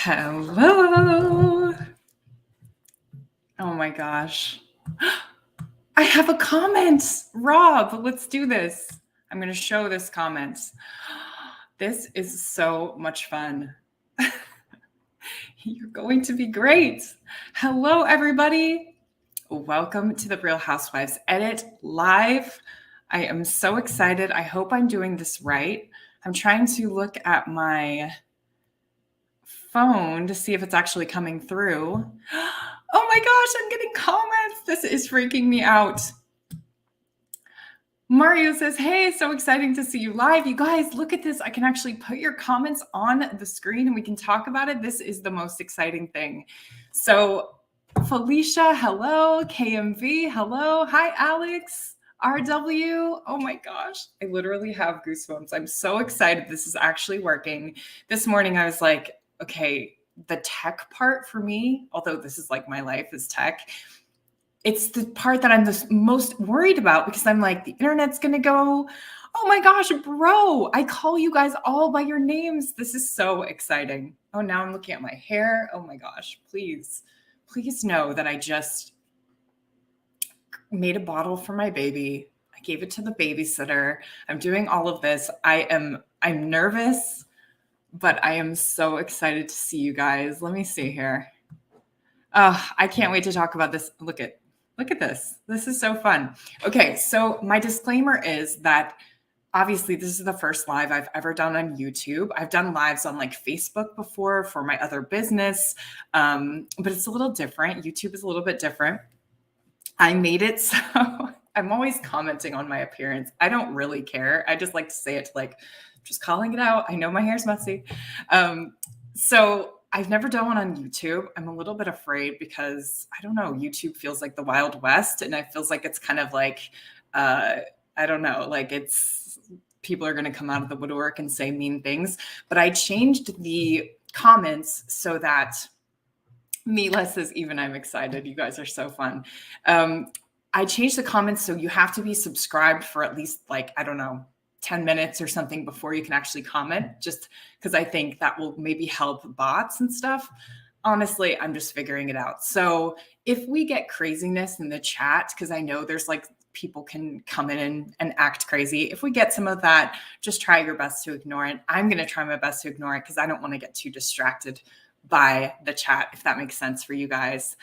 Hello. Oh my gosh. I have a comment. Rob, let's do this. I'm going to show this comment. This is so much fun. You're going to be great. Hello, everybody. Welcome to the Real Housewives Edit Live. I am so excited. I hope I'm doing this right. I'm trying to look at my phone to see if it's actually coming through. Oh my gosh, I'm getting comments. This is freaking me out. Mario says, hey, so exciting to see you live. You guys, look at this. I can actually put your comments on the screen and we can talk about it. This is the most exciting thing. So Felicia, hello. KMV, hello. Hi, Alex. RW. Oh my gosh, I literally have goosebumps. I'm so excited this is actually working. This morning I was like, okay, the tech part for me, although this is like my life is tech, it's the part that I'm the most worried about because I'm like, the internet's going to go. Oh my gosh, bro, I call you guys all by your names. This is so exciting. Oh, now I'm looking at my hair. Oh my gosh, please know that I just made a bottle for my baby. I gave it to the babysitter. I'm doing all of this. I'm nervous, but I am so excited to see you guys. Let me see here. Oh, I can't wait to talk about this. Look at this. This is so fun. Okay, so my disclaimer is that obviously this is the first live I've ever done on YouTube. I've done lives on like Facebook before for my other business, but it's a little different. YouTube is a little bit different. I made it so I'm always commenting on my appearance. I don't really care. I just like to say it to like, just calling it out. I know my hair's messy. So I've never done one on YouTube. I'm a little bit afraid because I don't know, YouTube feels like the Wild West and it feels like it's kind of like, I don't know, like people are going to come out of the woodwork and say mean things, but I changed the comments so that Mila says, even I'm excited. You guys are so fun. I changed the comments so you have to be subscribed for at least like, I don't know, 10 minutes or something before you can actually comment, just because I think that will maybe help bots and stuff. Honestly, I'm just figuring it out. So if we get craziness in the chat, because I know there's like people can come in and act crazy. If we get some of that, just try your best to ignore it. I'm going to try my best to ignore it because I don't want to get too distracted by the chat, if that makes sense for you guys.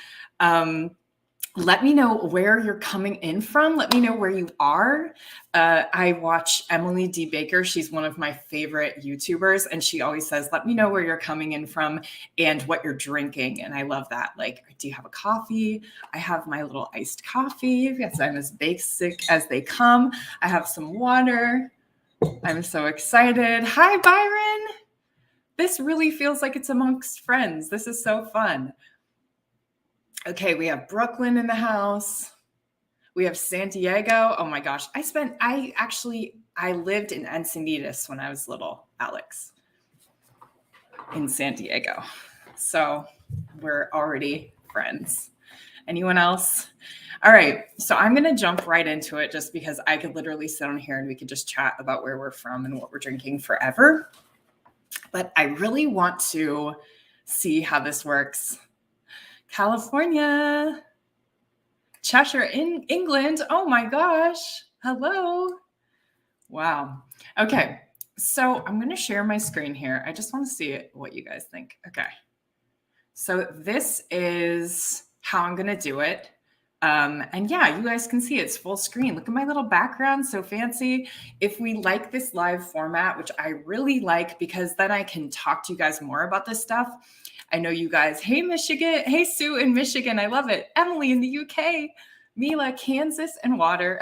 Let me know where you're coming in from. Let me know where you are. I watch Emily D. Baker. She's one of my favorite YouTubers. And she always says, let me know where you're coming in from and what you're drinking. And I love that. Like, do you have a coffee? I have my little iced coffee. Yes, I'm as basic as they come. I have some water. I'm so excited. Hi, Byron. This really feels like it's amongst friends. This is so fun. Okay, we have Brooklyn in the house. We have San Diego. Oh my gosh. I lived in Encinitas when I was little, Alex, in San Diego. So we're already friends. Anyone else? All right. So I'm going to jump right into it just because I could literally sit on here and we could just chat about where we're from and what we're drinking forever. But I really want to see how this works. California, Cheshire in England. Oh my gosh. Hello. Wow. Okay. So I'm going to share my screen here. I just want to see what you guys think. Okay. So this is how I'm going to do it. And yeah, you guys can see it's full screen. Look at my little background, so fancy. If we like this live format, which I really like because then I can talk to you guys more about this stuff. I know you guys, hey, Michigan, hey, Sue in Michigan, I love it. Emily in the UK, Mila, Kansas, and water.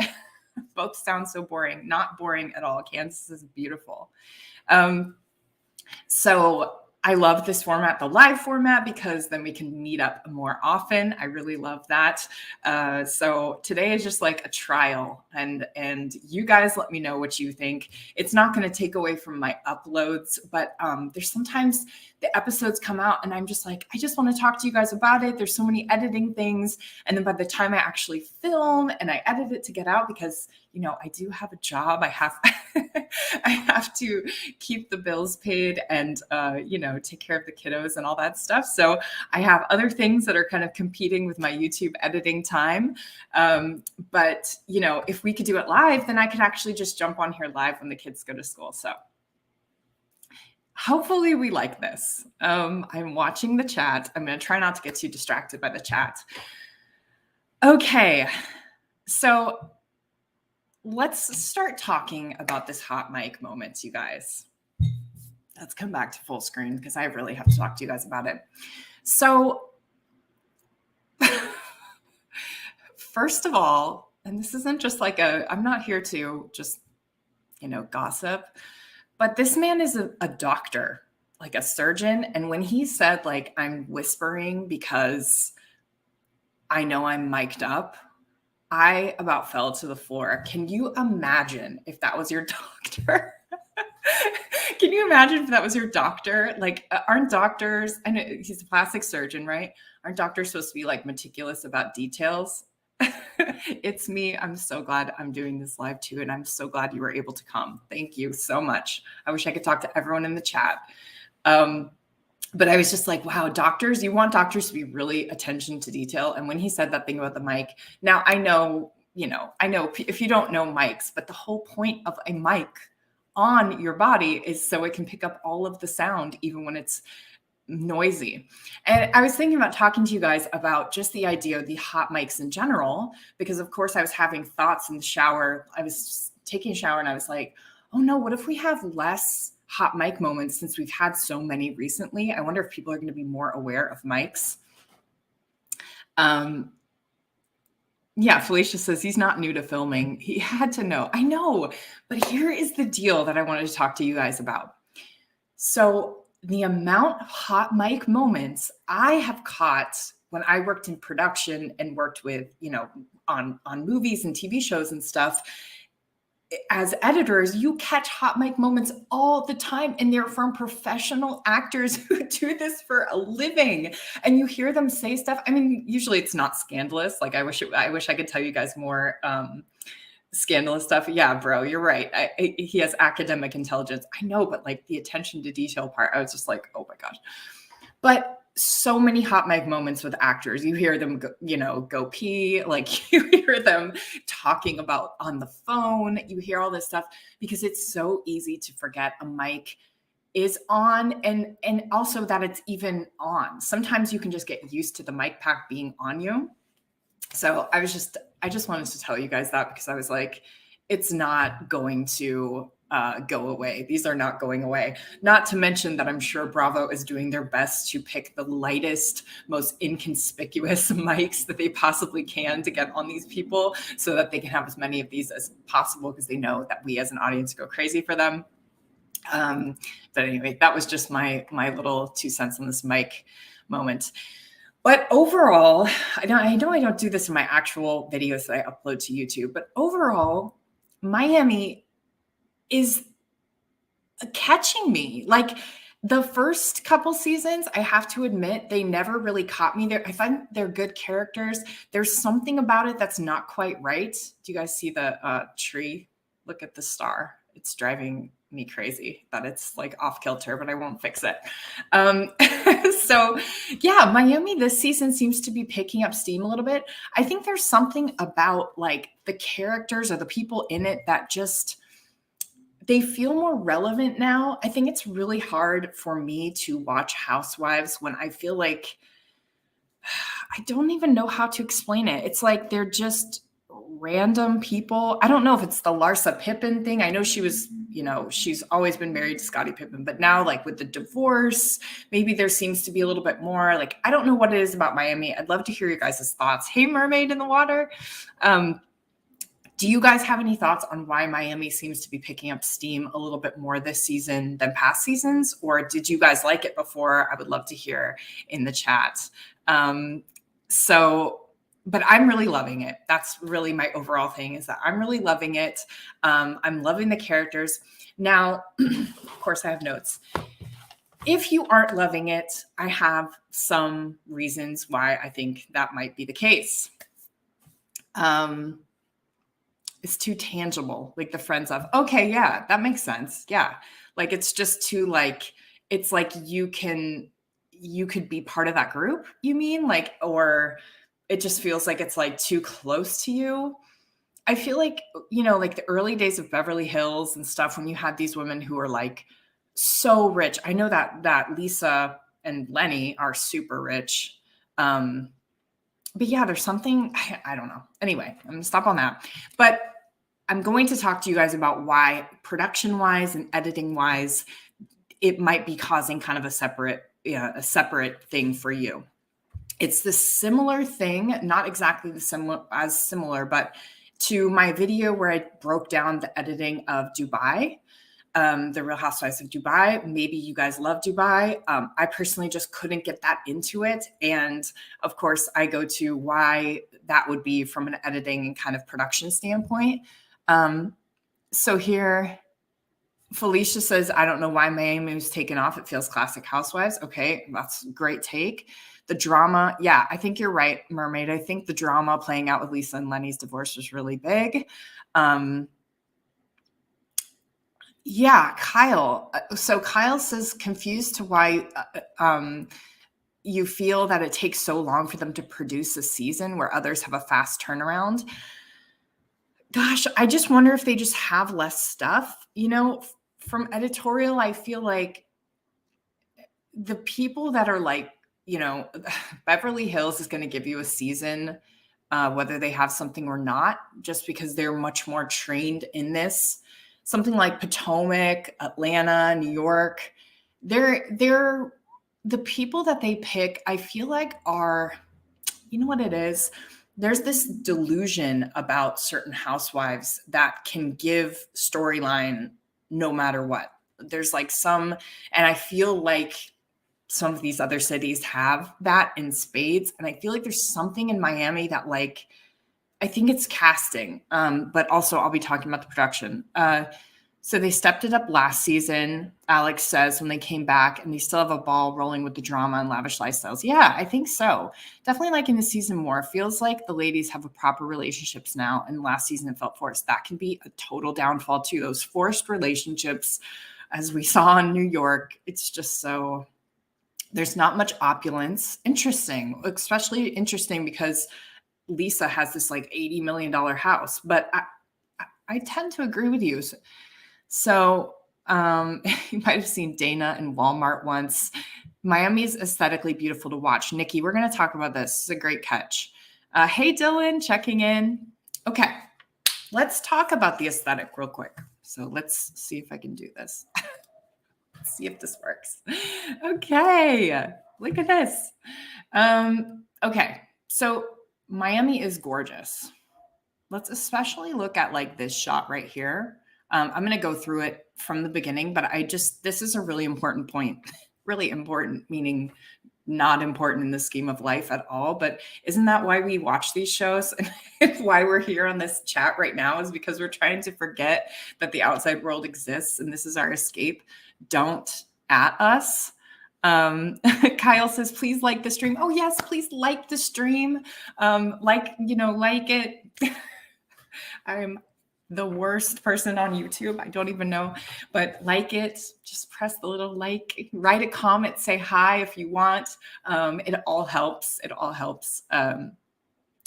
Both sound so boring. Not boring at all. Kansas is beautiful. So I love this format, the live format, because then we can meet up more often. I really love that. So today is just like a trial, and you guys let me know what you think. It's not going to take away from my uploads, but there's sometimes the episodes come out and I'm just like, I just want to talk to you guys about it. There's so many editing things. And then by the time I actually film and I edit it to get out, because, you know, I do have a job, I have have to keep the bills paid and, take care of the kiddos and all that stuff. So I have other things that are kind of competing with my YouTube editing time. But, if we could do it live, then I could actually just jump on here live when the kids go to school. So hopefully we like this. I'm watching the chat. I'm going to try not to get too distracted by the chat. Okay, so let's start talking about this hot mic moment, you guys. Let's come back to full screen because I really have to talk to you guys about it. So first of all, and this isn't just like I'm not here to just, gossip, but this man is a doctor, like a surgeon. And when he said, like, I'm whispering because I know I'm mic'd up, I about fell to the floor. Can you imagine if that was your doctor? Can you imagine if that was your doctor? Like, aren't doctors, I know he's a plastic surgeon, right? Aren't doctors supposed to be like meticulous about details? It's me. I'm so glad I'm doing this live too. And I'm so glad you were able to come. Thank you so much. I wish I could talk to everyone in the chat. But I was just like, wow, doctors, you want doctors to be really attention to detail. And when he said that thing about the mic, now I know if you don't know mics, but the whole point of a mic on your body is so it can pick up all of the sound, even when it's noisy. And I was thinking about talking to you guys about just the idea of the hot mics in general, because of course I was having thoughts in the shower. I was taking a shower and I was like, oh no, what if we have less hot mic moments since we've had so many recently? I wonder if people are going to be more aware of mics. Yeah, Felicia says he's not new to filming. He had to know. I know, but here is the deal that I wanted to talk to you guys about. So the amount of hot mic moments I have caught when I worked in production and worked with, on movies and TV shows and stuff, as editors, you catch hot mic moments all the time, and they're from professional actors who do this for a living. And you hear them say stuff. I mean, usually it's not scandalous. Like I wish I could tell you guys more scandalous stuff. Yeah, bro, you're right. He has academic intelligence. I know, but like the attention to detail part, I was just like, oh my gosh. But so many hot mic moments with actors. You hear them, go pee. Like you hear them talking about on the phone. You hear all this stuff because it's so easy to forget a mic is on, and also that it's even on. Sometimes you can just get used to the mic pack being on you. So I just wanted to tell you guys that because I was like, it's not going to go away. These are not going away. Not to mention that I'm sure Bravo is doing their best to pick the lightest, most inconspicuous mics that they possibly can to get on these people so that they can have as many of these as possible because they know that we as an audience go crazy for them. But anyway, that was just my little 2 cents on this mic moment. But overall, I know I don't do this in my actual videos that I upload to YouTube, but overall, Miami is catching me. Like the first couple seasons, I have to admit, they never really caught me. I find they're good characters. There's something about it that's not quite right. Do you guys see the tree? Look at the star. It's driving me crazy that it's like off kilter, but I won't fix it. So yeah, Miami this season seems to be picking up steam a little bit. I think there's something about like the characters or the people in it that just, they feel more relevant now. I think it's really hard for me to watch Housewives when I feel like I don't even know how to explain it. It's like they're just random people. I don't know if it's the Larsa Pippen thing. I know she was, she's always been married to Scottie Pippen, but now like with the divorce, maybe there seems to be a little bit more. Like, I don't know what it is about Miami. I'd love to hear your guys' thoughts. Hey, Mermaid in the Water. Do you guys have any thoughts on why Miami seems to be picking up steam a little bit more this season than past seasons? Or did you guys like it before? I would love to hear in the chat. But I'm really loving it. That's really my overall thing, is that I'm really loving it. I'm loving the characters. Now, of course, I have notes. If you aren't loving it, I have some reasons why I think that might be the case. it's too tangible. Like the friends of, okay, yeah, that makes sense. Yeah. Like it's just too like, it's like you could be part of that group, you mean? Like, or it just feels like it's like too close to you. I feel like, like the early days of Beverly Hills and stuff, when you had these women who are like so rich. I know that Lisa and Lenny are super rich. But yeah, there's something, I don't know. Anyway, I'm gonna stop on that. But I'm going to talk to you guys about why production wise and editing wise, it might be causing kind of a separate thing for you. It's the similar thing, not exactly the similar, but to my video where I broke down the editing of Dubai, the Real Housewives of Dubai. Maybe you guys love Dubai. I personally just couldn't get that into it. And of course, I go to why that would be from an editing and kind of production standpoint. So here, Felicia says, I don't know why Miami was taken off. It feels classic Housewives. Okay, that's a great take. The drama, yeah, I think you're right, Mermaid. I think the drama playing out with Lisa and Lenny's divorce was really big. Yeah, Kyle. So Kyle says, confused to why you feel that it takes so long for them to produce a season where others have a fast turnaround. Gosh, I just wonder if they just have less stuff. From editorial, I feel like the people that are like, Beverly Hills is going to give you a season, whether they have something or not, just because they're much more trained in this. Something like Potomac, Atlanta, New York, they're the people that they pick, I feel like are, you know what it is? There's this delusion about certain housewives that can give storyline no matter what. There's like some, and I feel like some of these other cities have that in spades. And I feel like there's something in Miami that like, I think it's casting, but also I'll be talking about the production. So they stepped it up last season, Alex says, when they came back, and they still have a ball rolling with the drama and lavish lifestyles. Yeah, I think so. Definitely liking the season more. Feels like the ladies have a proper relationships now, and last season it felt forced. That can be a total downfall too. Those forced relationships, as we saw in New York, it's just so, there's not much opulence. Interesting, especially interesting because Lisa has this like $80 million house, but I tend to agree with you. So you might have seen Dana in Walmart once. Miami's aesthetically beautiful to watch. Nikki, we're going to talk about this. It's a great catch. Hey, Dylan, checking in. Okay, let's talk about the aesthetic real quick. So let's see if I can do this. Let's see if this works. Okay, look at this. Okay, so Miami is gorgeous. Let's especially look at like this shot right here. I'm going to go through it from the beginning, but this is a really important point. Really important, meaning not important in the scheme of life at all. But isn't that why we watch these shows? And why we're here on this chat right now is because we're trying to forget that the outside world exists and this is our escape. Don't at us. Kyle says, please like the stream. Oh yes, please like the stream. Like it. I'm the worst person on YouTube. I don't even know, but like it, just press the little like, write a comment, say hi if you want. It all helps. It all helps.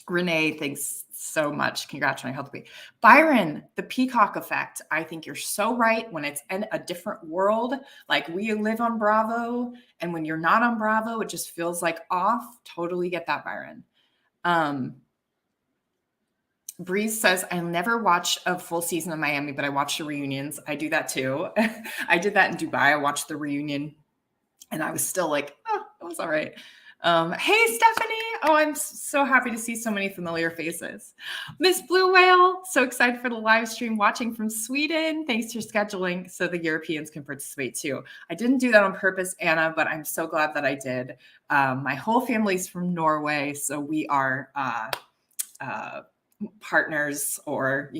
Renee, thanks so much. Congrats on Healthy. Byron, the peacock effect. I think you're so right. When it's in a different world, like we live on Bravo, and when you're not on Bravo, it just feels like off. Totally get that, Byron. Breeze says, I never watch a full season of Miami, but I watch the reunions. I do that too. I did that in Dubai. I watched the reunion and I was still like, oh, it was all right. Hey, Stephanie. Oh, I'm so happy to see so many familiar faces. Miss Blue Whale, so excited for the live stream watching from Sweden. Thanks for scheduling so the Europeans can participate too. I didn't do that on purpose, Anna, but I'm so glad that I did. My whole family's from Norway, so we are partners or,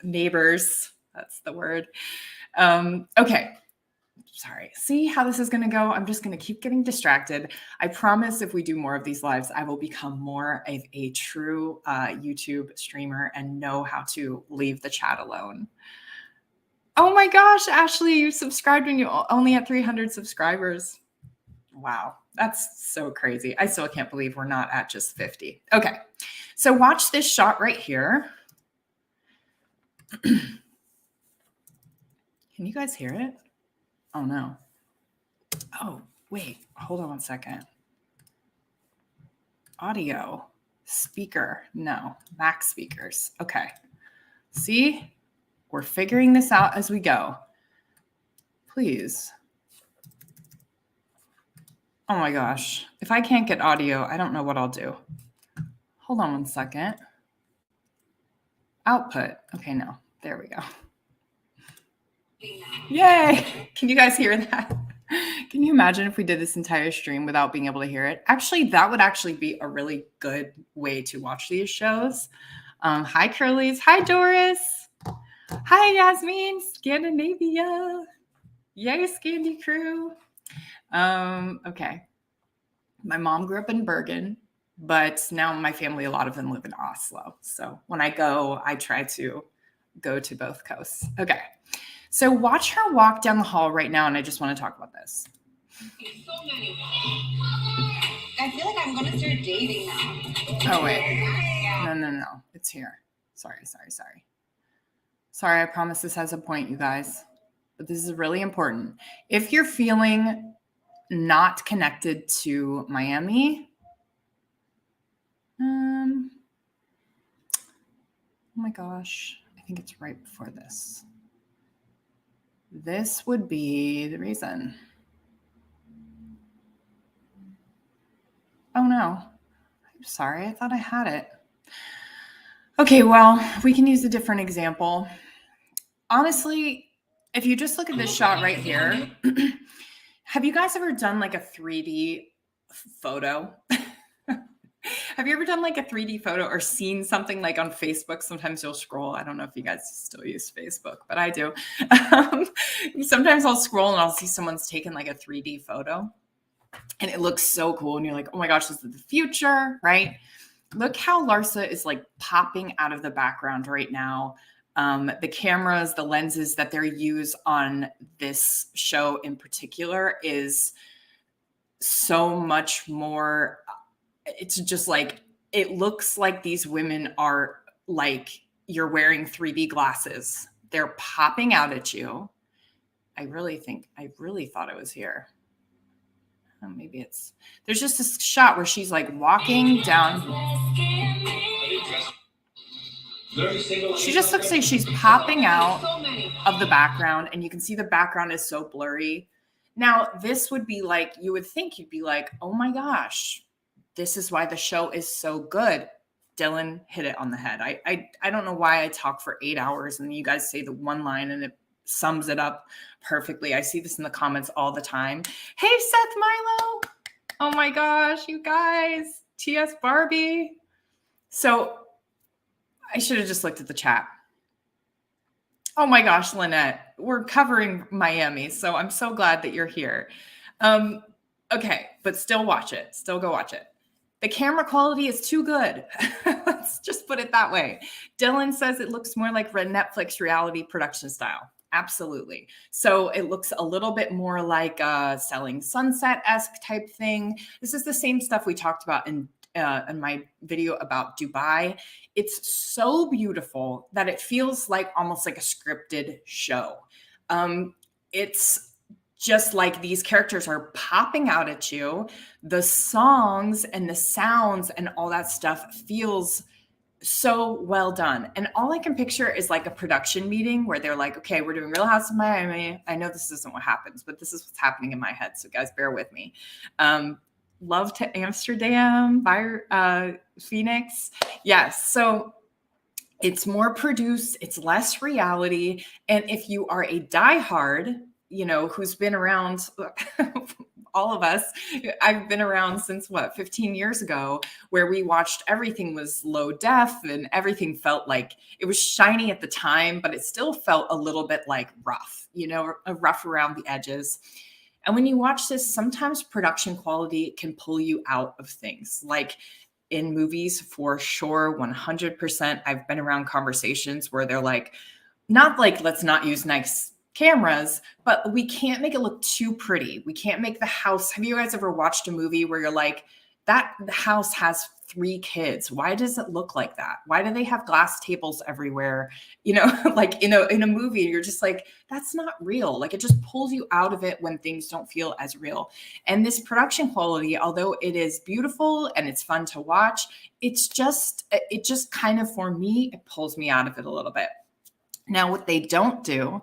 neighbors. That's the word. Okay. sorry. See how this is going to go? I'm just going to keep getting distracted. I promise if we do more of these lives, I will become more of a true YouTube streamer and know how to leave the chat alone. Oh my gosh, Ashley, you subscribed when you only had 300 subscribers. Wow, that's so crazy. I still can't believe we're not at just 50. Okay, so watch this shot right here. Can you guys hear it? Oh no. Oh, wait, hold on one second. Audio, speaker, no, Mac speakers. Okay, see, we're figuring this out as we go. Please. Oh my gosh, if I can't get audio, I don't know what I'll do. Hold on one second. Output, okay, no, there we go. Yay, can you guys hear that? Can you imagine if we did this entire stream without being able to hear it? Actually, that would actually be a really good way to watch these shows. Hi, Curly's. Hi, Doris. Hi, Yasmin. Scandinavia. Yay, Scandi crew. Okay. My mom grew up in Bergen, but now my family, a lot of them live in Oslo. So when I go, I try to go to both coasts. Okay. So watch her walk down the hall right now, and I just want to talk about this. So many. I feel like I'm going to start dating now. Oh, wait. No. It's here. Sorry. Sorry, I promise this has a point, you guys. But this is really important. If you're feeling not connected to Miami, oh my gosh, I think it's right before this. This would be the reason. Oh no, I'm sorry, I thought I had it. Okay, well, we can use a different example. Honestly, if you just look at this shot right here, have you guys ever done like a 3D photo? Have you ever done like a 3D photo or seen something like on Facebook? Sometimes you'll scroll. I don't know if you guys still use Facebook, but I do. Sometimes I'll scroll and I'll see someone's taken like a 3D photo and it looks so cool. And you're like, oh my gosh, this is the future, right? Look how Larsa is like popping out of the background right now. The cameras, the lenses that they use on this show in particular is so much more. It's just like, it looks like these women are like, you're wearing 3D glasses. They're popping out at you. I really thought it was here. Oh, maybe there's just this shot where she's like walking down. She just looks like she's popping out of the background, and you can see the background is so blurry. Now, this would be like, you would think you'd be like, oh my gosh, this is why the show is so good. Dylan hit it on the head. I don't know why I talk for 8 hours and you guys say the one line and it sums it up perfectly. I see this in the comments all the time. Hey, Seth Milo. Oh my gosh, you guys. TS Barbie. So I should have just looked at the chat. Oh my gosh, Lynette. We're covering Miami, so I'm so glad that you're here. Okay, but still watch it. Still go watch it. The camera quality is too good. Let's just put it that way. Dylan says it looks more like Netflix reality production style. Absolutely. So it looks a little bit more like a Selling Sunset-esque type thing. This is the same stuff we talked about in my video about Dubai. It's so beautiful that it feels like almost like a scripted show. It's just like these characters are popping out at you. The songs and the sounds and all that stuff feels so well done. And all I can picture is like a production meeting where they're like, okay, we're doing Real House of Miami. I know this isn't what happens, but this is what's happening in my head. So guys, bear with me. Love to Amsterdam by Phoenix. Yes. So it's more produced. It's less reality. And if you are a diehard, you know, who's been around all of us, I've been around since 15 years ago, where we watched everything was low def and everything felt like it was shiny at the time, but it still felt a little bit like rough, rough around the edges. And when you watch this, sometimes production quality can pull you out of things. Like in movies, for sure, 100%. I've been around conversations where they're like, not like, let's not use nice cameras, but we can't make it look too pretty. We can't make the house. Have you guys ever watched a movie where you're like, the house has 3 kids? Why does it look like that? Why do they have glass tables everywhere? Like in a movie, you're just like, that's not real. Like, it just pulls you out of it when things don't feel as real. And this production quality, although it is beautiful and it's fun to watch, it just kind of, for me, it pulls me out of it a little bit. Now, what they don't do,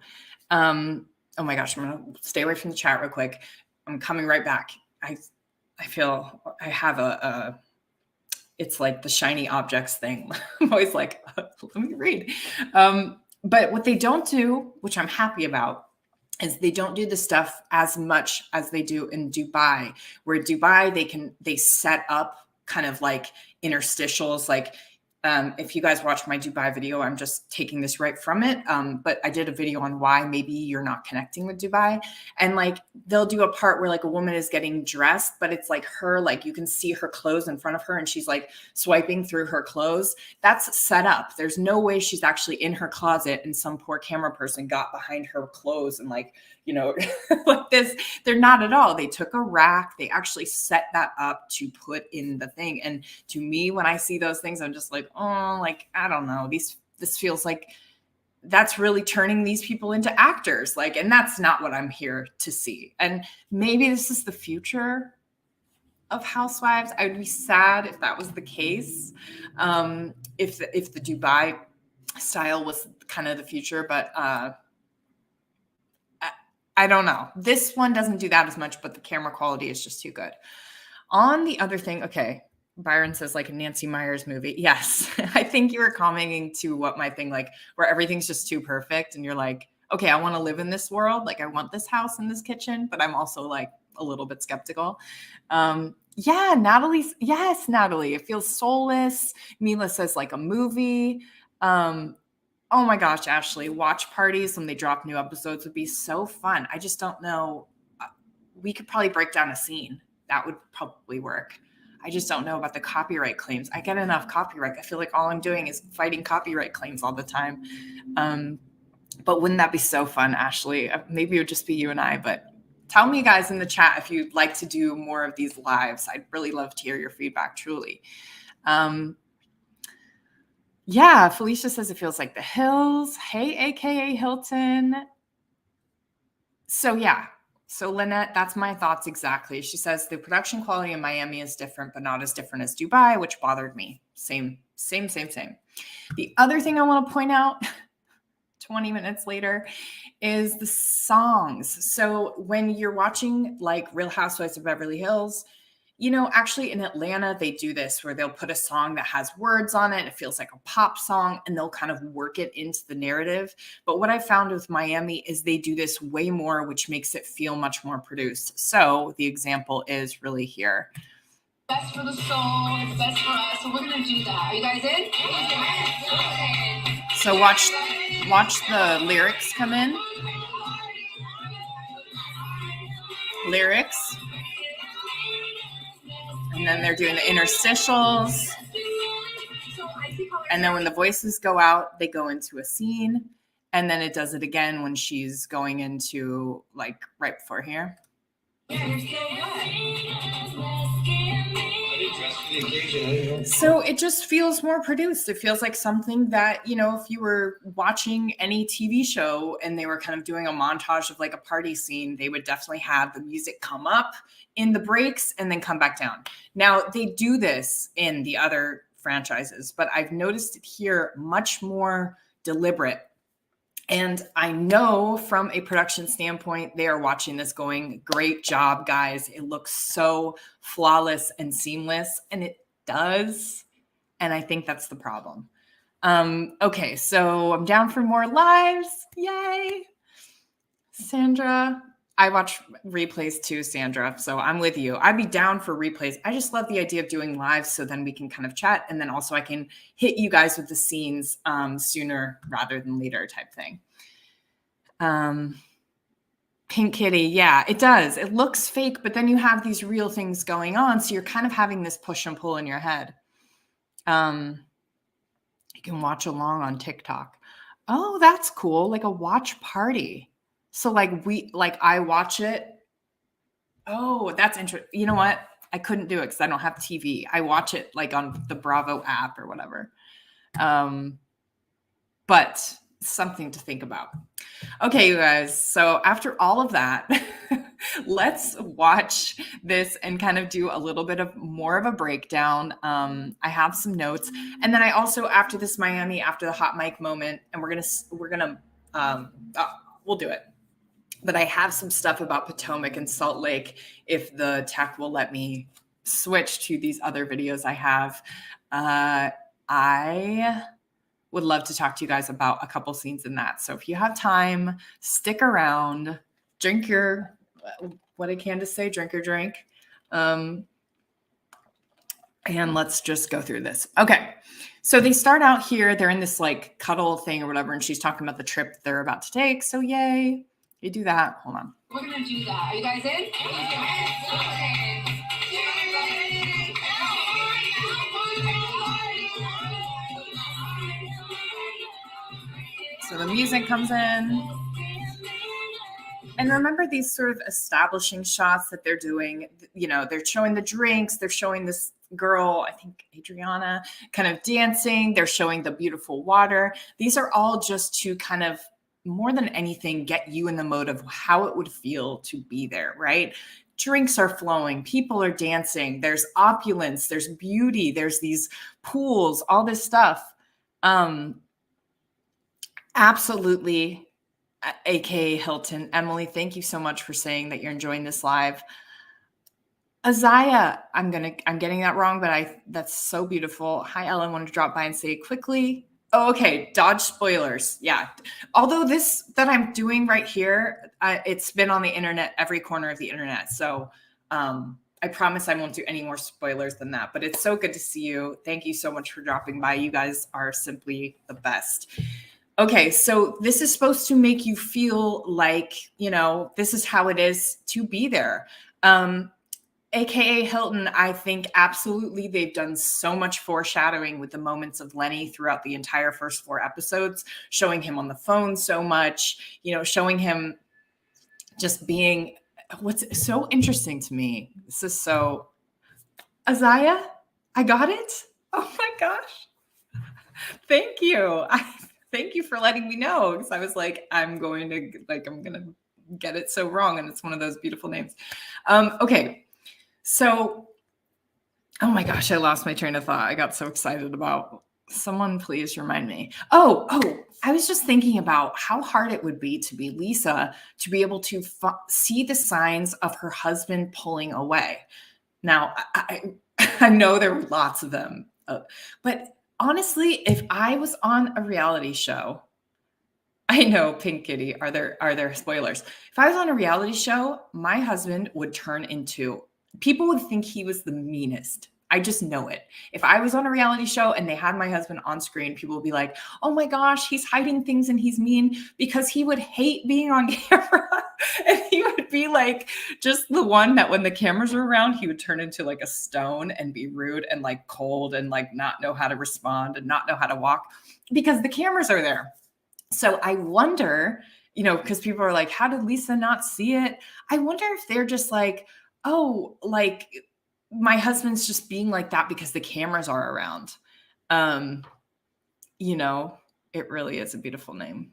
oh my gosh, I'm going to stay away from the chat real quick. I'm coming right back. I feel I have it's like the shiny objects thing. I'm always like, let me read. But what they don't do, which I'm happy about, is they don't do the stuff as much as they do in Dubai, where Dubai, they set up kind of like interstitials, like, if you guys watch my Dubai video, I'm just taking this right from it. But I did a video on why maybe you're not connecting with Dubai. And like, they'll do a part where like a woman is getting dressed, but it's like her, like you can see her clothes in front of her and she's like swiping through her clothes. That's set up. There's no way she's actually in her closet and some poor camera person got behind her clothes and like, like this. They're not at all. They took a rack. They actually set that up to put in the thing. And to me, when I see those things, I'm just like, oh, like, I don't know. This feels like that's really turning these people into actors. Like, and that's not what I'm here to see. And maybe this is the future of Housewives. I would be sad if that was the case. If the Dubai style was kind of the future, but I don't know. This one doesn't do that as much, but the camera quality is just too good. On the other thing, okay, Byron says like a Nancy Meyers movie. Yes, I think you were commenting to what my thing, like where everything's just too perfect and you're like, okay, I want to live in this world. Like I want this house and this kitchen, but I'm also like a little bit skeptical. Yeah, yes, Natalie, it feels soulless. Mila says like a movie. Oh my gosh, Ashley, watch parties when they drop new episodes would be so fun. I just don't know. We could probably break down a scene. That would probably work. I just don't know about the copyright claims. I get enough copyright. I feel like all I'm doing is fighting copyright claims all the time. But wouldn't that be so fun, Ashley? Maybe it would just be you and I, but tell me guys in the chat if you'd like to do more of these lives. I'd really love to hear your feedback, truly. Yeah, Felicia says it feels like the hills. Hey, AKA Hilton. So yeah. So Lynette, that's my thoughts exactly. She says the production quality in Miami is different, but not as different as Dubai, which bothered me. Same. The other thing I want to point out 20 minutes later is the songs. So when you're watching like Real Housewives of Beverly Hills, actually in Atlanta, they do this where they'll put a song that has words on it. It feels like a pop song and they'll kind of work it into the narrative. But what I found with Miami is they do this way more, which makes it feel much more produced. So the example is really here. Best for the soul, it's best for us. So we're going to do that. Are you guys in? So watch the lyrics come in. Lyrics. And then they're doing the interstitials. And then when the voices go out, they go into a scene. And then it does it again when she's going into like right before here. So it just feels more produced. It feels like something that, if you were watching any TV show and they were kind of doing a montage of like a party scene, they would definitely have the music come up in the breaks and then come back down. Now they do this in the other franchises, but I've noticed it here much more deliberate. And I know from a production standpoint, they are watching this going, great job, guys. It looks so flawless and seamless, and it does. And I think that's the problem. Okay, so I'm down for more lives. Yay. Sandra, I watch replays too, Sandra. So I'm with you. I'd be down for replays. I just love the idea of doing live so then we can kind of chat. And then also I can hit you guys with the scenes sooner rather than later type thing. Pink Kitty. Yeah, it does. It looks fake, but then you have these real things going on. So you're kind of having this push and pull in your head. You can watch along on TikTok. Oh, that's cool. Like a watch party. So like I watch it. Oh, that's interesting. You know what? I couldn't do it because I don't have TV. I watch it like on the Bravo app or whatever. But something to think about. Okay, you guys. So after all of that, let's watch this and kind of do a little bit of more of a breakdown. I have some notes, and then I also after this Miami, after the hot mic moment, and we're gonna we'll do it. But I have some stuff about Potomac and Salt Lake if the tech will let me switch to these other videos I have. I would love to talk to you guys about a couple scenes in that. So if you have time, stick around, drink your, what did Candace say? Drink your drink. And let's just go through this. Okay. So they start out here. They're in this like cuddle thing or whatever. And she's talking about the trip they're about to take. So yay. You do that. Hold on. We're going to do that. Are you guys in? Okay. So the music comes in. And remember these sort of establishing shots that they're doing, you know, they're showing the drinks, they're showing this girl, I think Adriana, kind of dancing, they're showing the beautiful water. These are all just to kind of, more than anything, get you in the mode of how it would feel to be there, right? Drinks are flowing, people are dancing, there's opulence, there's beauty, there's these pools, all this stuff. Absolutely. AKA Hilton. Emily, thank you so much for saying that you're enjoying this live. Azaya, I'm getting that wrong, but that's so beautiful. Hi, Ellen. Wanted to drop by and say quickly. Oh, okay. Dodge spoilers. Yeah. Although this that I'm doing right here, it's been on the internet, every corner of the internet. So I promise I won't do any more spoilers than that. But it's so good to see you. Thank you so much for dropping by. You guys are simply the best. Okay, so this is supposed to make you feel like, you know, this is how it is to be there. AKA Hilton, I think absolutely they've done so much foreshadowing with the moments of Lenny throughout the entire first 4 episodes, showing him on the phone so much, you know, showing him just being, what's so interesting to me. This is so, Azaya, I got it? Oh my gosh. Thank you. Thank you for letting me know, because I was like, I'm going to get it so wrong. And it's one of those beautiful names. Okay. So, oh my gosh, I lost my train of thought. I got so excited about someone, please remind me. Oh, I was just thinking about how hard it would be to be Lisa, to be able to see the signs of her husband pulling away. Now, I know there were lots of them, but honestly, if I was on a reality show, I know, Pink Kitty, are there spoilers? If I was on a reality show, my husband would turn into, people would think he was the meanest. I just know it. If I was on a reality show and they had my husband on screen, people would be like, oh my gosh, he's hiding things and he's mean, because he would hate being on camera. And he would be like just the one that when the cameras are around, he would turn into like a stone and be rude and like cold and like not know how to respond and not know how to walk because the cameras are there. So I wonder, you know, because people are like, how did Lisa not see it? I wonder if they're just like, oh, like my husband's just being like that because the cameras are around. You know, it really is a beautiful name.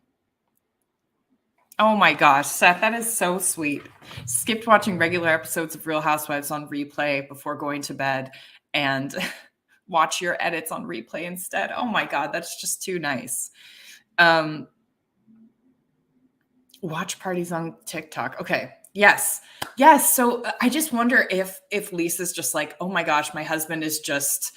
Oh my gosh, Seth, that is so sweet. Skipped watching regular episodes of Real Housewives on replay before going to bed and watch your edits on replay instead. Oh my God, that's just too nice. Watch parties on TikTok. Okay. Yes. So I just wonder if Lisa's just like, oh my gosh, my husband is just,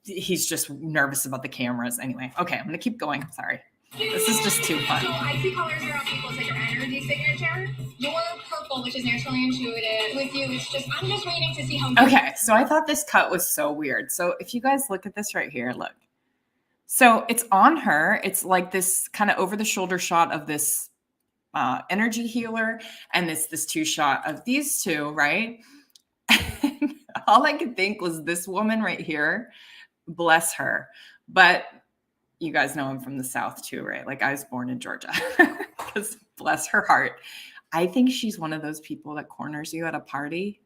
he's just nervous about the cameras. Anyway. Okay. I'm going to keep going. Sorry. This is just too fun. So I see colors around people's like your energy signature. Your purple, which is naturally intuitive. With you, it's just, I'm just waiting to see how. Okay, so I thought this cut was so weird. So if you guys look at this right here, look. So it's on her. It's like this kind of over the shoulder shot of this energy healer, and it's this two shot of these two, right? And all I could think was this woman right here, bless her. But you guys know I'm from the South too, right? Like I was born in Georgia, because bless her heart. I think she's one of those people that corners you at a party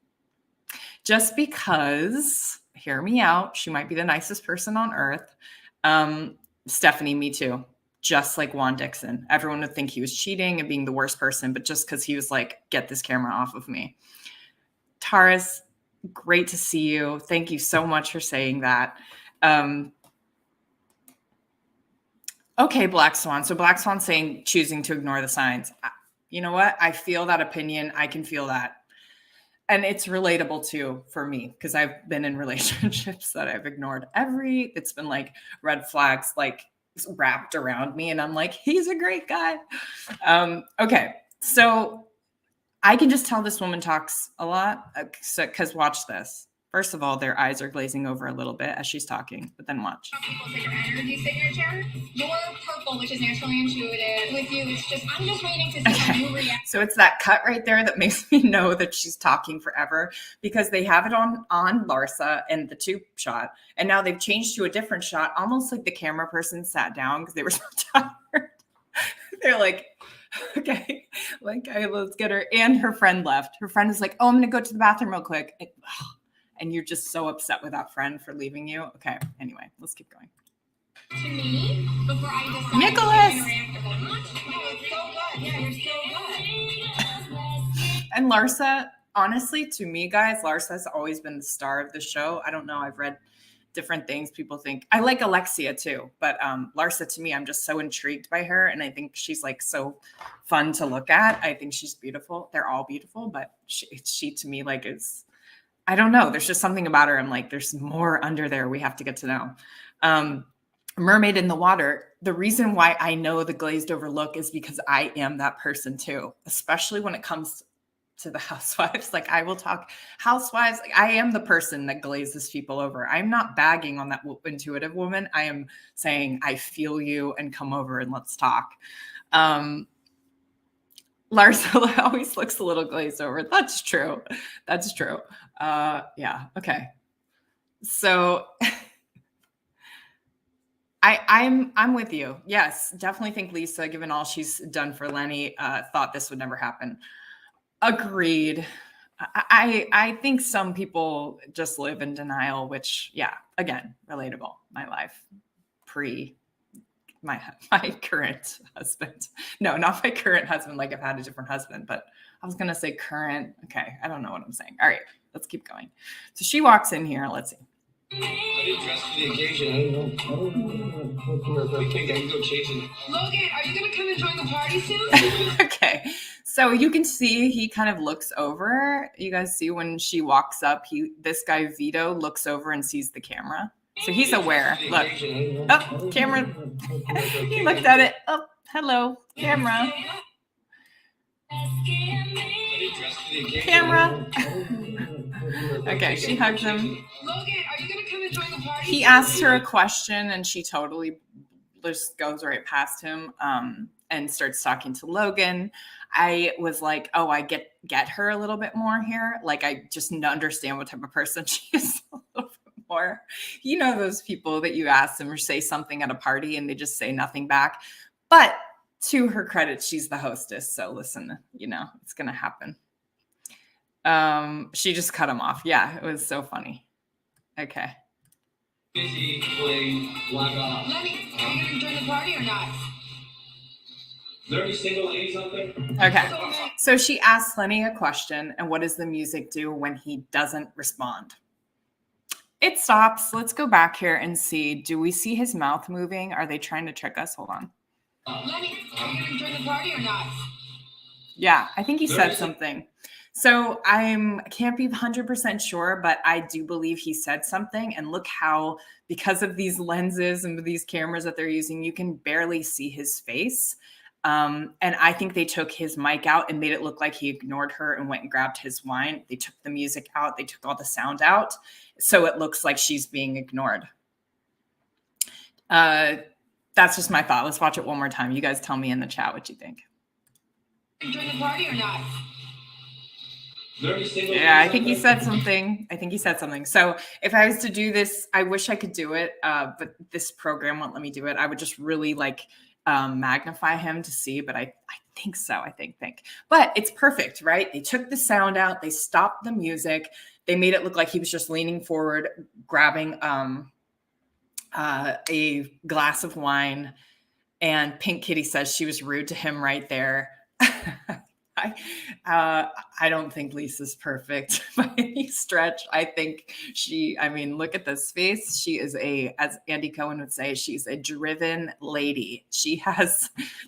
just because, hear me out, she might be the nicest person on earth. Stephanie, me too. Just like Juan Dixon. Everyone would think he was cheating and being the worst person, but just because he was like, get this camera off of me. Taurus, great to see you. Thank you so much for saying that. Okay, Black Swan. So Black Swan saying choosing to ignore the signs. You know what? I feel that opinion. I can feel that. And it's relatable too for me, because I've been in relationships that I've ignored it's been like red flags, like wrapped around me. And I'm like, he's a great guy. Okay. So I can just tell this woman talks a lot, because watch this. First of all, their eyes are glazing over a little bit as she's talking, but then watch. People say your energy signature. You're purple, which is naturally intuitive. With you, it's just, I'm just waiting to see how you react. So it's that cut right there that makes me know that she's talking forever, because they have it on Larsa and the two shot, and now they've changed to a different shot, almost like the camera person sat down because they were so tired. They're like, okay, like, let's get her. And her friend left. Her friend is like, oh, I'm going to go to the bathroom real quick. And you're just so upset with that friend for leaving you. Okay. Anyway, let's keep going. To me, before I decide Nicholas. It's so good. Yeah, you're so good. And Larsa, honestly, to me, guys, Larsa has always been the star of the show. I don't know. I've read different things. People think I like Alexia too, but Larsa, to me, I'm just so intrigued by her. And I think she's like so fun to look at. I think she's beautiful. They're all beautiful, but she to me, like, is, I don't know. There's just something about her. I'm like, there's more under there we have to get to know. Mermaid in the Water. The reason why I know the glazed over look is because I am that person too, especially when it comes to the Housewives. Like, I will talk Housewives. Like, I am the person that glazes people over. I'm not bagging on that intuitive woman. I am saying, I feel you and come over and let's talk. Larsa always looks a little glazed over. That's true. That's true. Yeah. Okay. So I'm with you. Yes, definitely think Lisa, given all she's done for Lenny, thought this would never happen. Agreed. I think some people just live in denial, which, yeah, again, relatable. My life pre my current husband. No, not my current husband. Like, I've had a different husband, but I was going to say current. Okay. I don't know what I'm saying. All right, let's keep going. So she walks in here. Let's see. I didn't dress for the occasion. I think I can go changing. Logan, are you gonna come and join the party soon? Okay. So you can see he kind of looks over. You guys see when she walks up, this guy Vito looks over and sees the camera. So he's aware. Look. Oh, camera. He looked at it. Oh, hello, camera. Camera. Okay, she hugs him. Logan, are you gonna come and join the party? He asks her a question and she totally just goes right past him and starts talking to Logan. I was like, oh, I get her a little bit more here. Like, I just understand what type of person she is a little bit more. You know, those people that you ask them or say something at a party and they just say nothing back. But to her credit, she's the hostess. So listen, you know, it's going to happen. She just cut him off. Yeah, it was so funny. Okay. Busy playing Black Ops. Lenny, are you gonna join the party or not? Is there any single ladies out there? Okay. So she asks Lenny a question, and what does the music do when he doesn't respond? It stops. Let's go back here and see. Do we see his mouth moving? Are they trying to trick us? Hold on. Lenny, are you gonna join the party or not? Yeah, I think he said something. So I can't be 100% sure, but I do believe he said something. And look how, because of these lenses and these cameras that they're using, you can barely see his face. And I think they took his mic out and made it look like he ignored her and went and grabbed his wine. They took the music out. They took all the sound out. So it looks like she's being ignored. That's just my thought. Let's watch it one more time. You guys tell me in the chat what you think. During the party or not? Yeah, I think he said something. So if I was to do this, I wish I could do it, but this program won't let me do it. I would just really like magnify him to see, but I think so. I think. But it's perfect, right? They took the sound out. They stopped the music. They made it look like he was just leaning forward, grabbing a glass of wine. And Pink Kitty says she was rude to him right there. I don't think Lisa's perfect by any stretch. I think look at this face. She is as Andy Cohen would say, she's a driven lady. She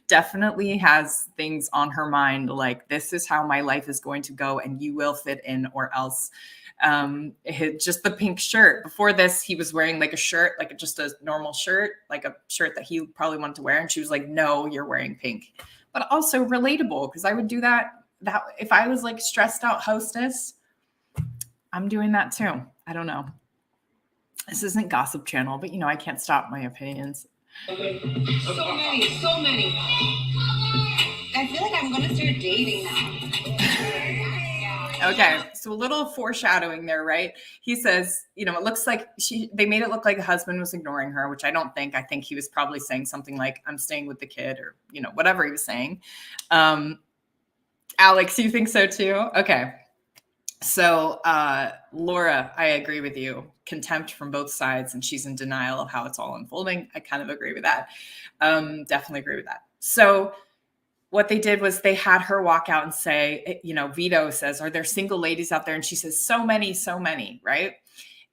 definitely has things on her mind. Like, this is how my life is going to go and you will fit in or else. Just the pink shirt. Before this, he was wearing like a shirt, like just a normal shirt, like a shirt that he probably wanted to wear. And she was like, no, you're wearing pink. But also relatable, because I would do that if I was like stressed out hostess, I'm doing that too. I don't know. This isn't Gossip Channel, but I can't stop my opinions. So many. I feel like I'm going to start dating now. Okay, so a little foreshadowing there, right? He says, it looks like they made it look like the husband was ignoring her, which I don't think. I think he was probably saying something like, I'm staying with the kid, or, whatever he was saying. Alex, you think so too? Okay. So Laura, I agree with you. Contempt from both sides, and she's in denial of how it's all unfolding. I kind of agree with that. Definitely agree with that. So what they did was they had her walk out and say, Vito says, are there single ladies out there? And she says, so many, right?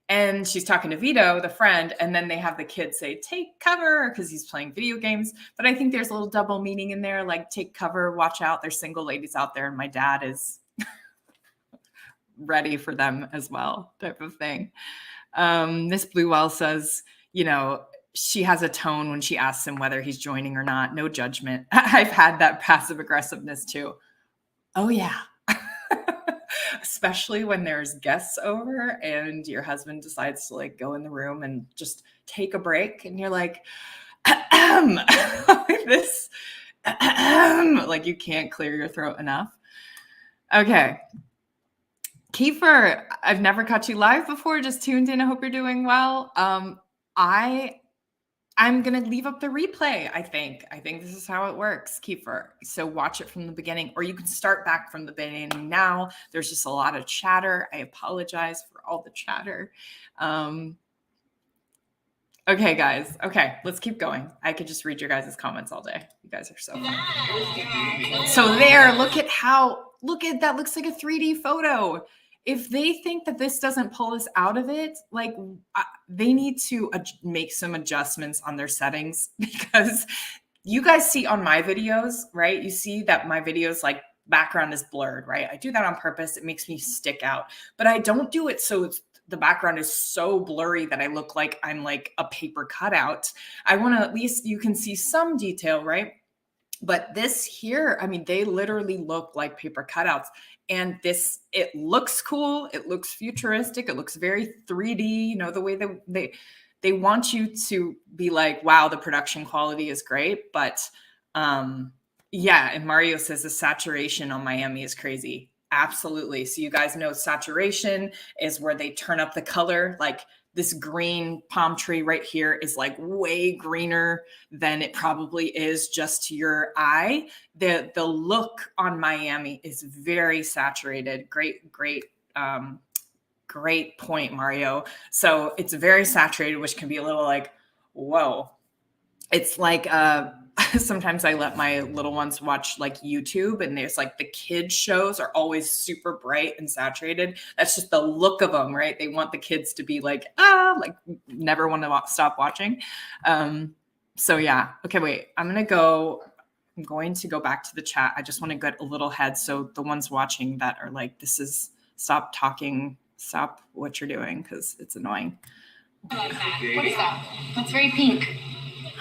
And she's talking to Vito, the friend, and then they have the kid say, take cover, because he's playing video games. But I think there's a little double meaning in there, like, take cover, watch out, there's single ladies out there, and my dad is ready for them as well, type of thing. Miss Bluewell says, she has a tone when she asks him whether he's joining or not. No judgment. I've had that passive aggressiveness too. Oh yeah. Especially when there's guests over and your husband decides to like go in the room and just take a break. And you're like, this, like you can't clear your throat enough. Okay. Kiefer, I've never caught you live before. Just tuned in. I hope you're doing well. I'm going to leave up the replay, I think. I think this is how it works, Kiefer. So watch it from the beginning, or you can start back from the beginning now. There's just a lot of chatter. I apologize for all the chatter. Okay, guys. Okay, let's keep going. I could just read your guys' comments all day. You guys are so fun. So there, look at that. Looks like a 3D photo. If they think that this doesn't pull us out of it, like they need to make some adjustments on their settings, because you guys see on my videos, right? You see that my videos like background is blurred, right? I do that on purpose. It makes me stick out, but I don't do it so the background is so blurry that I look like I'm like a paper cutout. I want to, at least you can see some detail, right? But this here, I mean, they literally look like paper cutouts. And this, it looks cool. It looks futuristic. It looks very 3D, the way that they want you to be like, wow, the production quality is great. But yeah, and Mario says the saturation on Miami is crazy. Absolutely. So you guys know saturation is where they turn up the color. Like this green palm tree right here is like way greener than it probably is just to your eye. The look on Miami is very saturated. Great point, Mario. So it's very saturated, which can be a little like, whoa. It's like sometimes I let my little ones watch like YouTube, and there's like the kids shows are always super bright and saturated. That's just the look of them, right? They want the kids to be like, like never want to stop watching. So yeah. Okay, wait, I'm going to go back to the chat. I just want to get a little head. So the ones watching that are like, stop talking, stop what you're doing, because it's annoying. I like that. What is that? That's very pink.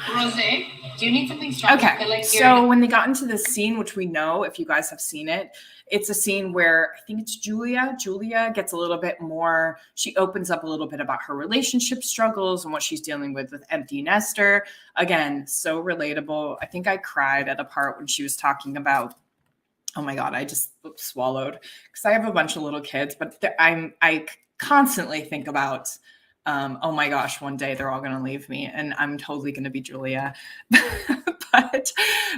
Rosé. Do you need something strong? Okay, Like so when they got into this scene, which we know, if you guys have seen it, it's a scene where I think it's Julia. Julia gets a little bit more, she opens up a little bit about her relationship struggles and what she's dealing with empty nester. Again, so relatable. I think I cried at a part when she was talking about, oh my God, I just swallowed because I have a bunch of little kids, but I constantly think about, oh my gosh, one day they're all going to leave me and I'm totally going to be Julia.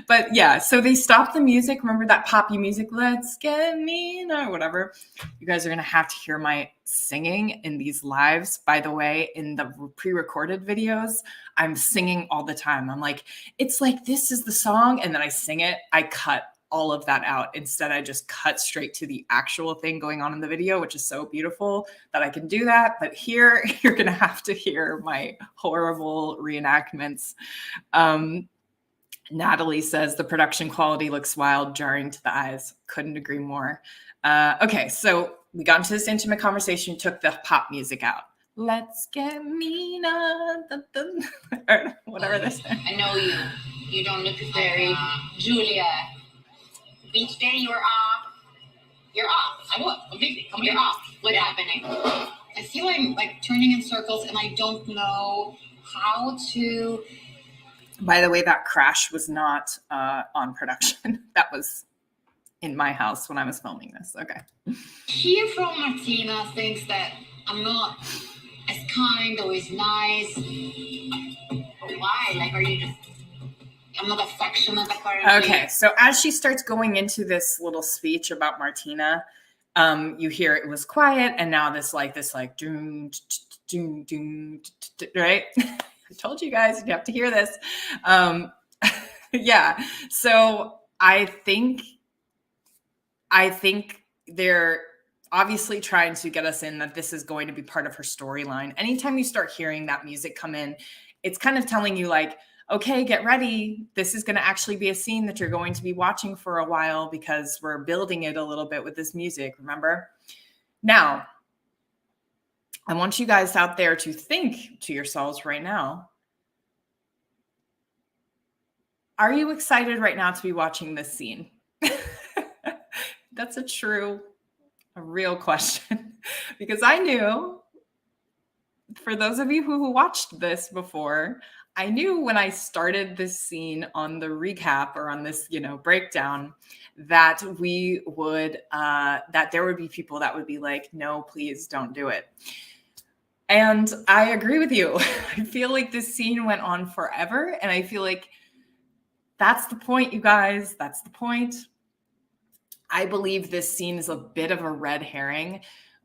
but yeah, so they stopped the music. Remember that poppy music? Let's get mean or whatever. You guys are going to have to hear my singing in these lives. By the way, in the pre-recorded videos, I'm singing all the time. I'm like, it's like, this is the song. And then I sing it. I cut all of that out. Instead, I just cut straight to the actual thing going on in the video, which is so beautiful that I can do that. But here, you're going to have to hear my horrible reenactments. Natalie says the production quality looks wild, jarring to the eyes. Couldn't agree more. Okay, so we got into this intimate conversation, took the pop music out. Let's get mean, or whatever this is. I know you. You don't look very Julia. Each day you're off. You're off. I will. Completely. You're off. What's happening? I feel like turning in circles and I don't know how to. By the way, that crash was not on production. That was in my house when I was filming this. Okay. Hear from Martina thinks that I'm not as kind or as nice. But why? Like, are you just... I'm not affectionate apparently. Okay, so as she starts going into this little speech about Martina, you hear it was quiet, and now this doom, doom, doom, right? I told you guys, you have to hear this. Yeah, so I think they're obviously trying to get us in that this is going to be part of her storyline. Anytime you start hearing that music come in, it's kind of telling you like, okay, get ready. This is going to actually be a scene that you're going to be watching for a while because we're building it a little bit with this music, remember? Now, I want you guys out there to think to yourselves right now, are you excited right now to be watching this scene? That's a real question. Because I knew, for those of you who watched this before, I knew when I started this scene on the recap or on this, breakdown, that we would, that there would be people that would be like, no, please don't do it. And I agree with you. I feel like this scene went on forever. And I feel like that's the point, you guys. That's the point. I believe this scene is a bit of a red herring.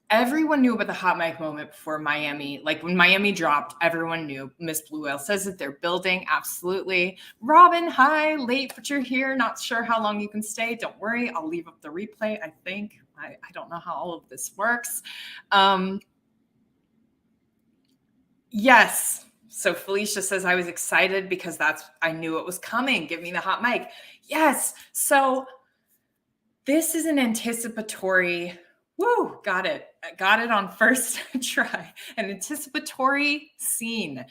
Everyone knew about the hot mic moment before Miami. Like when Miami dropped, everyone knew. Miss Blue Whale says that they're building. Absolutely. Robin, hi, late, but you're here. Not sure how long you can stay. Don't worry. I'll leave up the replay, I think. I don't know how all of this works. Yes. So Felicia says, I was excited because I knew it was coming. Give me the hot mic. Yes. So this is an anticipatory, got it on first try. An anticipatory scene.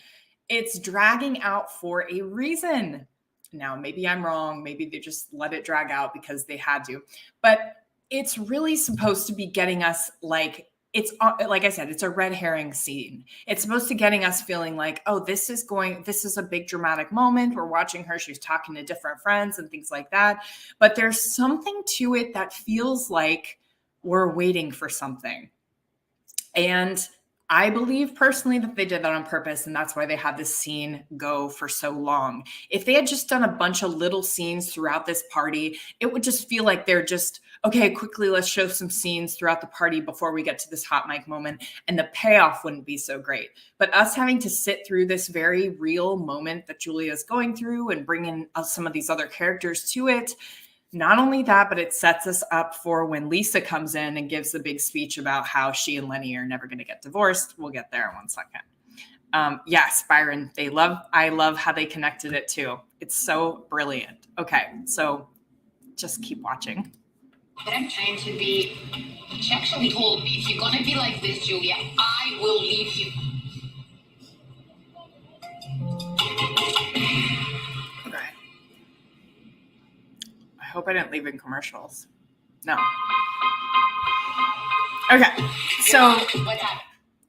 It's dragging out for a reason. Now, maybe I'm wrong. Maybe they just let it drag out because they had to. But it's really supposed to be getting us like I said, it's a red herring scene. It's supposed to getting us feeling like, oh, this is a big dramatic moment. We're watching her. She's talking to different friends and things like that. But there's something to it that feels like we're waiting for something. And I believe personally that they did that on purpose, and that's why they had this scene go for so long. If they had just done a bunch of little scenes throughout this party, it would just feel like they're just, okay, quickly, let's show some scenes throughout the party before we get to this hot mic moment, and the payoff wouldn't be so great. But us having to sit through this very real moment that Julia is going through and bring in some of these other characters to it, not only that, but it sets us up for when Lisa comes in and gives the big speech about how she and Lenny are never going to get divorced. We'll get there in 1 second. Yes, Byron, I love how they connected it too. It's so brilliant. Okay, so just keep watching. But I'm trying to be, she actually told me, if you're going to be like this, Julia, I will leave you. Okay. hope I didn't leave in commercials. No. Okay, so What's happening?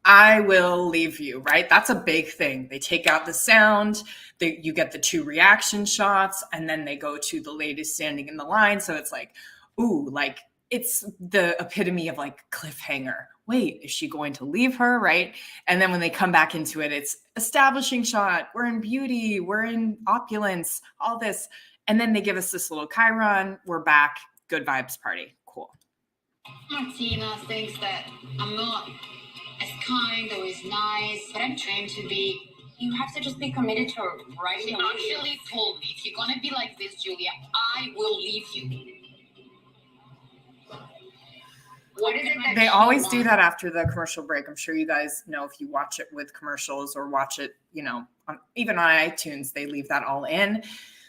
I will leave you, right? That's a big thing. They take out the sound, you get the 2 reaction shots, and then they go to the ladies standing in the line. So it's like, ooh, like it's the epitome of like cliffhanger. Wait, is she going to leave her, right? And then when they come back into it, it's establishing shot. We're in beauty. We're in opulence, all this. And then they give us this little Chiron. We're back. Good vibes party. Cool. Martina thinks that I'm not as kind or as nice, but I'm trying to be. You have to just be committed to writing. She actually told me, if you're gonna be like this, Julia, I will leave you. What is it that They she always do wants? that after the commercial break. I'm sure you guys know if you watch it with commercials or watch it, even on iTunes, they leave that all in.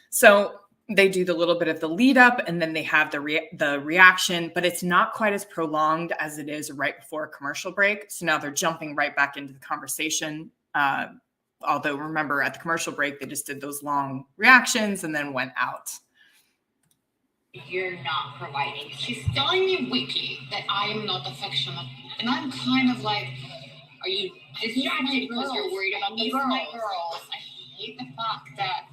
So they do the little bit of the lead up and then they have the reaction, but it's not quite as prolonged as it is right before a commercial break. So now they're jumping right back into the conversation. Although remember at the commercial break, they just did those long reactions and then went out. You're not providing. She's telling me weekly that I am not affectionate. And I'm kind of like, are you distracted because you're worried about the girls? My girls. I hate the fact that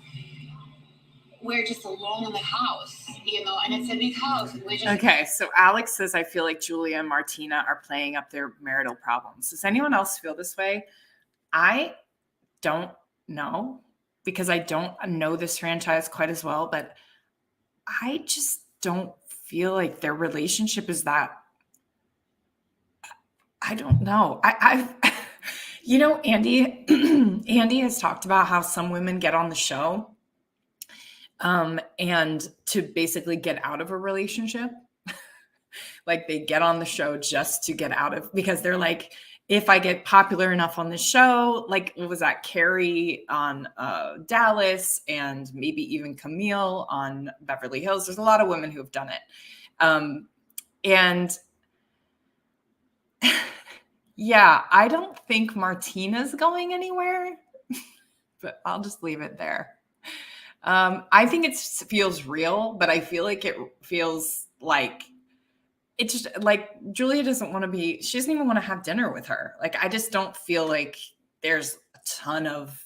we're just alone in the house, and it's a big house. And we just Okay, so Alex says, I feel like Julia and Martina are playing up their marital problems. Does anyone else feel this way? I don't know because I don't know this franchise quite as well, but I just don't feel like their relationship is that. I don't know. I've Andy has talked about how some women get on the show and to basically get out of a relationship. Like they get on the show just to get out of, because they're like, if I get popular enough on the show, like what was that, Carrie on Dallas and maybe even Camille on Beverly Hills. There's a lot of women who have done it. And yeah, I don't think Martina's going anywhere, but I'll just leave it there. I think it feels real, but I feel like it feels like it's just like Julia doesn't want to be, she doesn't even want to have dinner with her. Like, I just don't feel like there's a ton of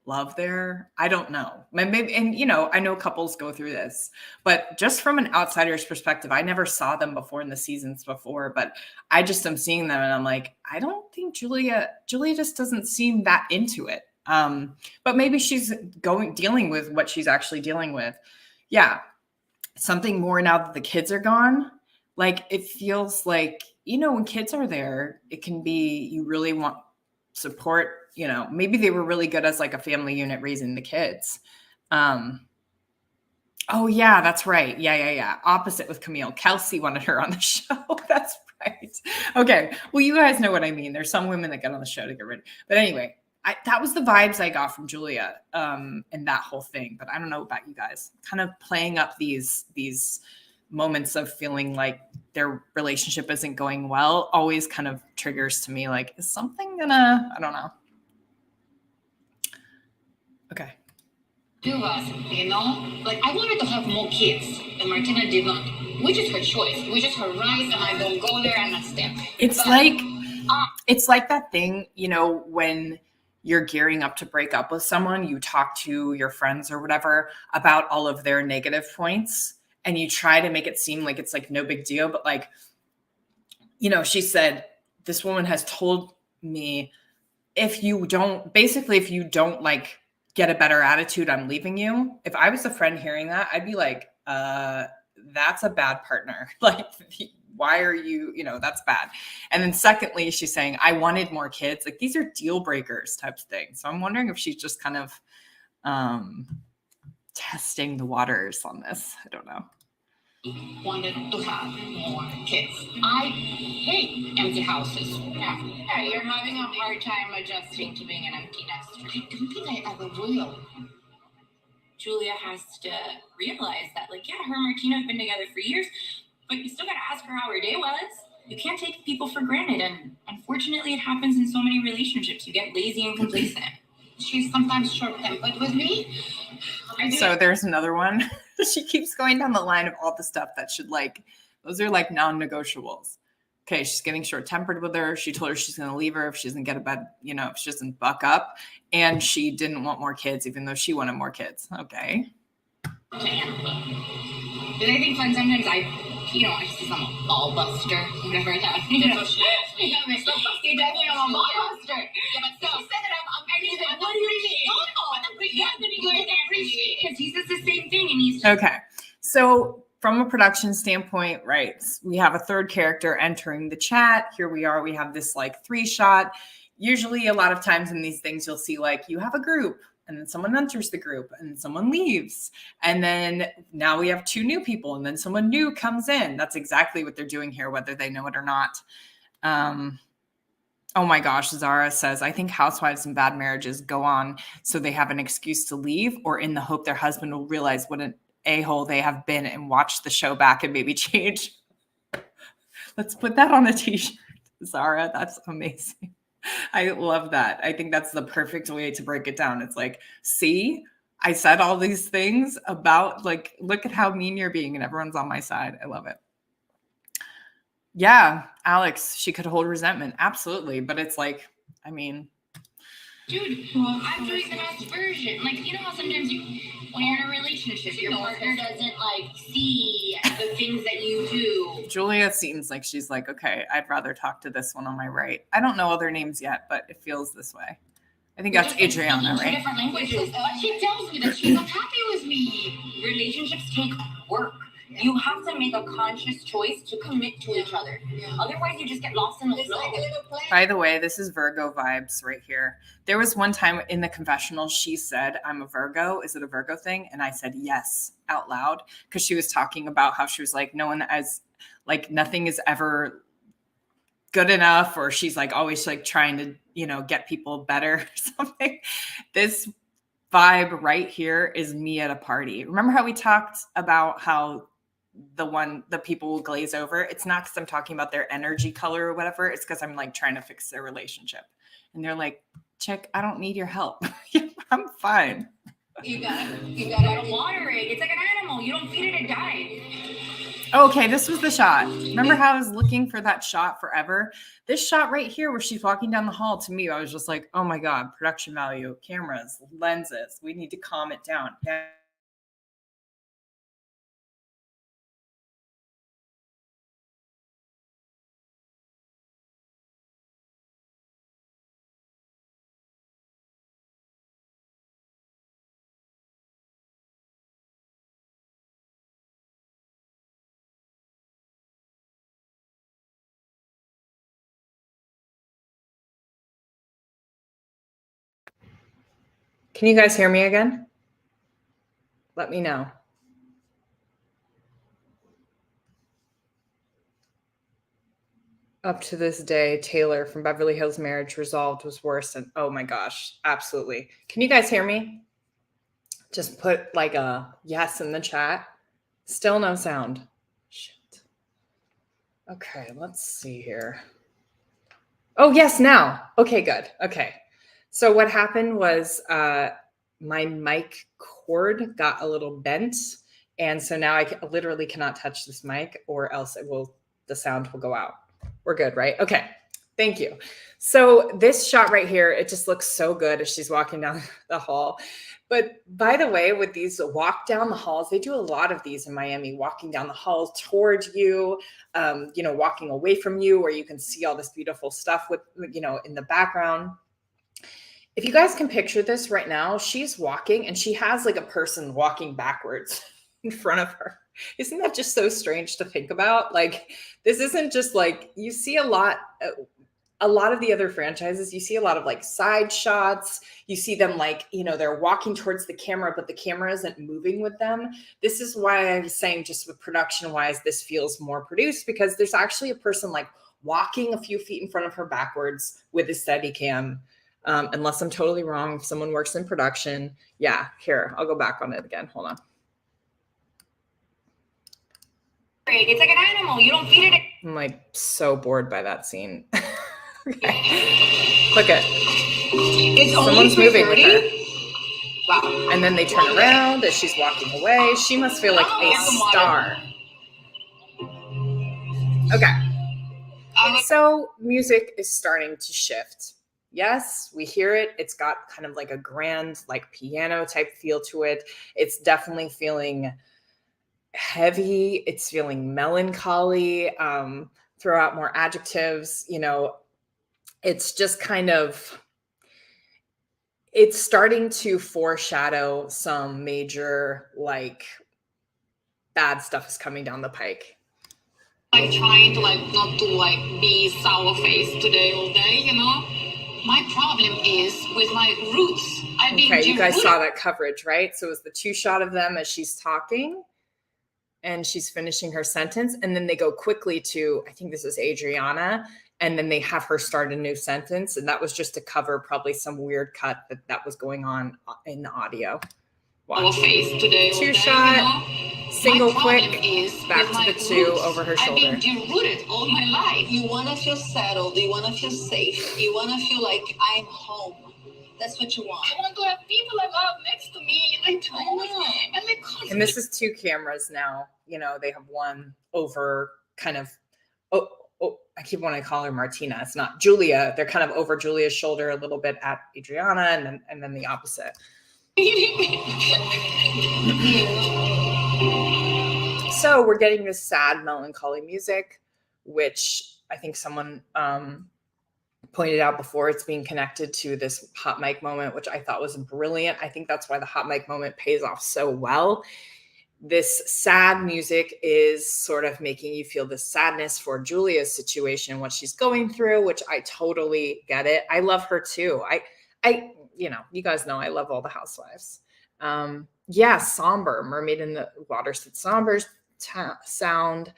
love there. I don't know. Maybe, and I know couples go through this, but just from an outsider's perspective, I never saw them before in the seasons before, but I just am seeing them and I'm like, I don't think Julia just doesn't seem that into it. But maybe she's dealing with what she's actually dealing with. Yeah. Something more now that the kids are gone. Like, it feels like, when kids are there, it can be, you really want support, maybe they were really good as like a family unit raising the kids. Oh yeah, that's right. Yeah. Opposite with Camille. Kelsey wanted her on the show. That's right. Okay. Well, you guys know what I mean. There's some women that get on the show to get rid of. But anyway, that was the vibes I got from Julia and that whole thing. But I don't know about you guys. Kind of playing up these moments of feeling like their relationship isn't going well always kind of triggers to me like, is something I don't know. Okay. Two of us, like I wanted to have more kids and Martina did not, which is her choice, which is her right, and I don't go there and that's them. It's like that thing, when you're gearing up to break up with someone, you talk to your friends or whatever about all of their negative points and you try to make it seem like it's like no big deal. But like, she said, this woman has told me, if you don't like get a better attitude, I'm leaving you. If I was a friend hearing that, I'd be like, that's a bad partner. Like, why are you, that's bad. And then secondly, she's saying, I wanted more kids. Like, these are deal breakers type of thing. So I'm wondering if she's just kind of testing the waters on this. I don't know. Wanted to have more kids. I hate empty houses. Yeah, you're having a hard time adjusting to being an empty nester. I don't think I ever will. Julia has to realize that, like, yeah, her and Martina have been together for years, but you still got to ask her how her day was. You can't take people for granted, and unfortunately, it happens in so many relationships. You get lazy and complacent. She's sometimes short-tempered with me. So there's another one. She keeps going down the line of all the stuff that should like, those are like non-negotiables. Okay, she's getting short-tempered with her. She told her she's going to leave her if she doesn't get a bed, you know, if she doesn't buck up. And she didn't want more kids, even though she wanted more kids. Okay. But I think fun sometimes I just am a ball buster, whatever that. You're definitely a ball buster. Yeah, but so she said that I'm what do you mean? Because he says the same thing, and he's Okay. So from a production standpoint, right, we have a third character entering the chat. Here we are. We have this like 3-shot. Usually a lot of times in these things, you'll see like you have a group and then someone enters the group and someone leaves. And then now we have 2 new people and then someone new comes in. That's exactly what they're doing here, whether they know it or not. Oh my gosh, Zara says, I think housewives and bad marriages go on so they have an excuse to leave or in the hope their husband will realize what an a-hole they have been and watch the show back and maybe change. Let's put that on a t-shirt, Zara. That's amazing. I love that. I think that's the perfect way to break it down. It's like, see, I said all these things about like, look at how mean you're being and everyone's on my side. I love it. Yeah, Alex, she could hold resentment. Absolutely. But it's like, I mean, dude, I'm doing the best version. Like, you know how sometimes when you're in a relationship, your partner doesn't like see the things that you do. Julia seems like she's like, okay, I'd rather talk to this one on my right. I don't know other names yet, but it feels this way. I think that's Adriana, right? Different languages. She tells me that she's unhappy with me. Relationships take work. You have to make a conscious choice to commit to each other. Otherwise, you just get lost in the flow. By the way, this is Virgo vibes right here. There was one time in the confessional, she said, I'm a Virgo. Is it a Virgo thing? And I said, yes, out loud. Because she was talking about how she was like, no one as like nothing is ever good enough. Or she's like always like trying to, you know, get people better or something. This vibe right here is me at a party. Remember how we talked about how the people will glaze over? It's not because I'm talking about their energy color or whatever. It's because I'm like trying to fix their relationship. And they're like, chick, I don't need your help. I'm fine. You gotta water it. It's like an animal. You don't feed it, it dies. Okay, this was the shot. Remember how I was looking for that shot forever? This shot right here where she's walking down the hall, to me, I was just like, oh my God, production value, cameras, lenses. We need to calm it down. Yeah. Can you guys hear me again? Let me know. Up to this day, Taylor from Beverly Hills Marriage Resolved was worse than, oh my gosh, absolutely. Can you guys hear me? Just put like a yes in the chat. Still no sound. Shit. Okay, let's see here. Oh, yes, now. Okay, good. Okay. So what happened was my mic cord got a little bent. And so now I literally cannot touch this mic or else the sound will go out. We're good, right? Okay. Thank you. So this shot right here, it just looks so good as she's walking down the hall. But by the way, with these walk down the halls, they do a lot of these in Miami, walking down the halls towards you, you know, walking away from you where you can see all this beautiful stuff with, you know, in the background. If you guys can picture this right now, she's walking and she has like a person walking backwards in front of her. Isn't that just so strange to think about? Like, this isn't just like, you see a lot of the other franchises, you see a lot of like side shots. You see them like, you know, they're walking towards the camera, but the camera isn't moving with them. This is why I was saying just with production wise, this feels more produced because there's actually a person like walking a few feet in front of her backwards with a steady cam. Unless I'm totally wrong. If someone works in production. Yeah, here, I'll go back on it again. Hold on. It's like an animal. You don't feed it. I'm like so bored by that scene. Okay. Look at It's someone's moving with her. Wow. And then they turn around as she's walking away. She must feel like a star. Okay. So music is starting to shift. Yes, we hear it. It's got kind of like a grand, like piano type feel to it. It's definitely feeling heavy. It's feeling melancholy. Throw out more adjectives. You know, it's just kind of, it's starting to foreshadow some major, like, bad stuff is coming down the pike. Like trying to like not to like be sour faced today all day, you know. My problem is with my roots. I've been Okay, you guys saw that coverage, right? So it was the two shot of them as she's talking and she's finishing her sentence. And then they go quickly to, I think this is Adriana, and then they have her start a new sentence. And that was just to cover probably some weird cut that was going on in the audio. Our face today. Two shot, you know? single quick, is back to the two roots. over her I've shoulder. been derooted all my life. You want to feel settled. You want to feel safe. You want to feel like I'm home. That's what you want. I want to have people I love next to me. And And this is two cameras now. You know, they have one over kind of, I keep wanting to call her Martina. It's not Julia. They're kind of over Julia's shoulder a little bit at Adriana, and then the opposite. So we're getting this sad, melancholy music, which I think someone pointed out before. It's being connected to this hot mic moment, which I thought was brilliant. I think that's why the hot mic moment pays off so well. This sad music is sort of making you feel the sadness for Julia's situation, what she's going through, which I totally get it. I love her too. I, you know, you guys know I love all the Housewives. Yeah, somber. Mermaid in the Water said somber sound.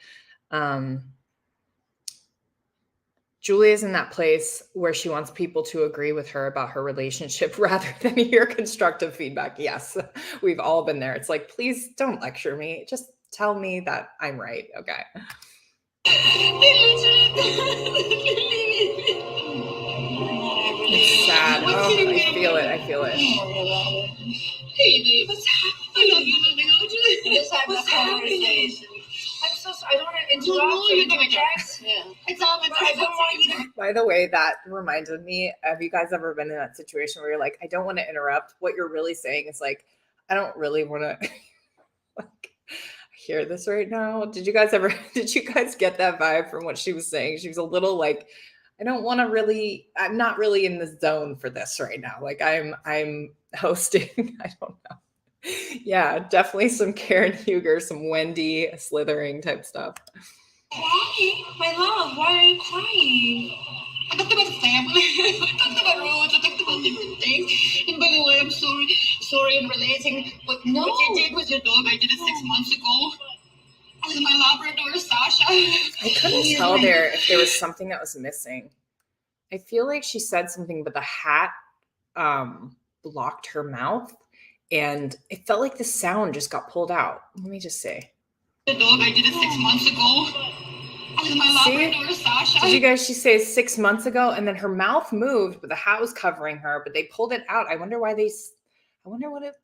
Julia's in that place where she wants people to agree with her about her relationship rather than hear constructive feedback. Yes, we've all been there. It's like, please don't lecture me. Just tell me that I'm right. Okay. It's sad. Oh, I feel it. I feel it. Hey, babe, what's happening? I love you. Just have a conversation. I'm so sorry. I don't want to interrupt. No, you're gonna get. Yeah. It's all. I don't want you to. By the way, that reminded me. Have you guys ever been in that situation where you're like, I don't want to interrupt? What you're really saying is like, I don't really want to like hear this right now. Did you guys get that vibe from what she was saying? She was a little like, I'm not really in the zone for this right now. Like I'm hosting. I don't know. Yeah, definitely some Karen Huger, some Wendy slithering type stuff. Why? My love, why are you crying? I talked about the family. I talked about roots. I talked about different things. And by the way, I'm sorry in relating. But what you did with your dog, I did it 6 months ago. With my Labrador, Sasha. I couldn't tell if there was something that was missing. I feel like she said something, but the hat blocked her mouth. And it felt like the sound just got pulled out. Let me just say. The dog, I did it 6 months ago. With my Labrador, Sasha. Did you guys, she says 6 months ago, and then her mouth moved, but the hat was covering her, but they pulled it out. I wonder what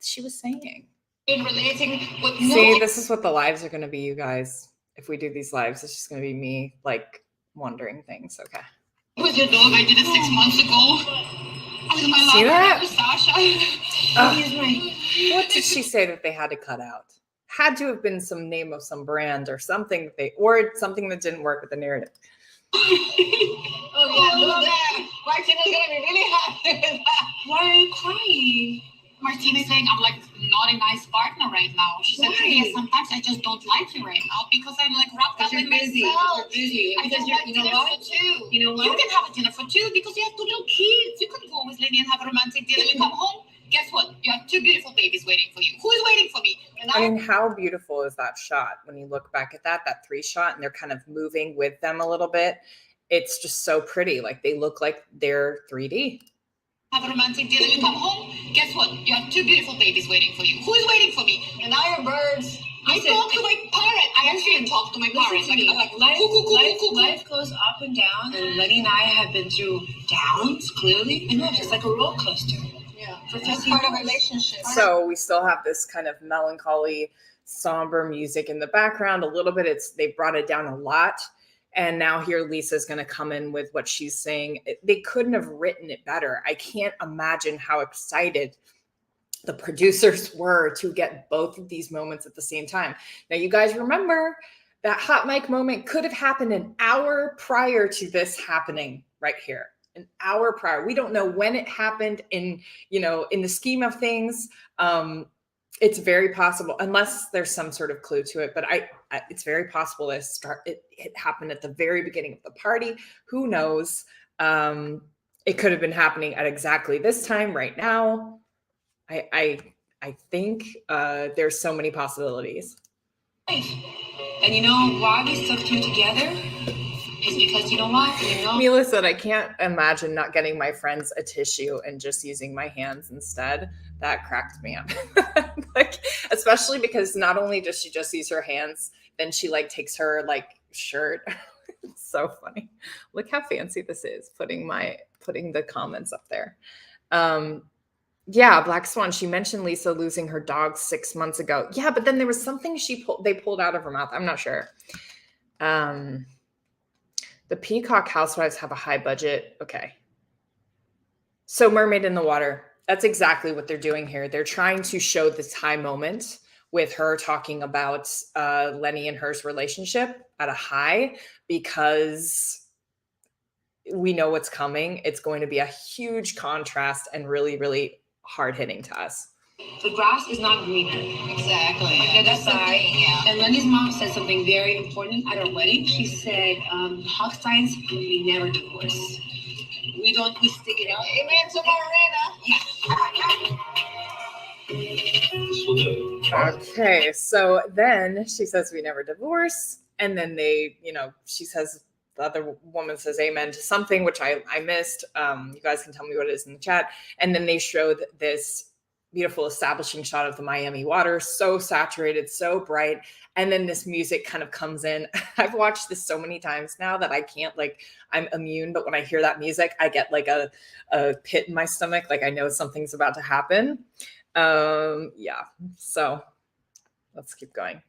she was saying. In relating with See, this is what the lives are going to be, you guys. If we do these lives, it's just going to be me, like, wondering things. Okay. With your dog, I did it 6 months ago. With my See that? Sasha. What did she say that they had to cut out? Had to have been some name of some brand or something or something that didn't work with the narrative. Oh yeah, look at that. Martina's gonna be really happy with that. Why are you crying? Martina's saying I'm like not a nice partner right now. She said, "Hey, sometimes I just don't like you right now because I'm like wrapped up in myself." You're busy. Because you know what? You know what? You can have a dinner for two because you have 2 little kids. You can go with Lenny and have a romantic dinner. You come home. Guess what? You have 2 beautiful babies waiting for you. Who is waiting for me? And I mean, how beautiful is that shot when you look back at that 3 shot and they're kind of moving with them a little bit. It's just so pretty. Like they look like they're 3D. Have a romantic dinner. You come home. Guess what? You have 2 beautiful babies waiting for you. Who is waiting for me? And now your birds. I talk to my parent. I actually talk to my parents. Life goes up and down, and Lenny and I have been through downs, clearly. I know, just like a roller coaster. Yeah. It's part of a relationship. So we still have this kind of melancholy, somber music in the background. A little bit, they brought it down a lot. And now here Lisa's going to come in with what she's saying. They couldn't have written it better. I can't imagine how excited the producers were to get both of these moments at the same time. Now, you guys remember that hot mic moment could have happened an hour prior to this happening right here. An hour prior. We don't know when it happened in the scheme of things. It's very possible, unless there's some sort of clue to it, but it's very possible that it happened at the very beginning of the party. Who knows? It could have been happening at exactly this time right now. I think there's so many possibilities. And you know why we stuck two together? Is because you know what? Mila said, I can't imagine not getting my friends a tissue and just using my hands instead. That cracked me up. Especially because not only does she just use her hands, then she takes her shirt. It's so funny. Look how fancy this is, putting the comments up there. Yeah, Black Swan. She mentioned Lisa losing her dog 6 months ago. Yeah, but then there was something they pulled out of her mouth. I'm not sure. The Peacock Housewives have a high budget. Okay. So Mermaid in the Water. That's exactly what they're doing here. They're trying to show this high moment with her talking about Lenny and her's relationship at a high, because we know what's coming. It's going to be a huge contrast and really, really hard hitting to us. The grass is not greener. Exactly. Yeah, that's right. Yeah. And Lenny's mom said something very important at our wedding. She said, hawk signs, we never divorce. We stick it out. Amen to Marina. Okay, so then she says we never divorce, and then she says, the other woman says amen to something, which I missed. You guys can tell me what it is in the chat. And then they showed this beautiful establishing shot of the Miami water, so saturated, so bright. And then this music kind of comes in. I've watched this so many times now that I can't, I'm immune. But when I hear that music, I get a pit in my stomach. I know something's about to happen. Yeah. So let's keep going.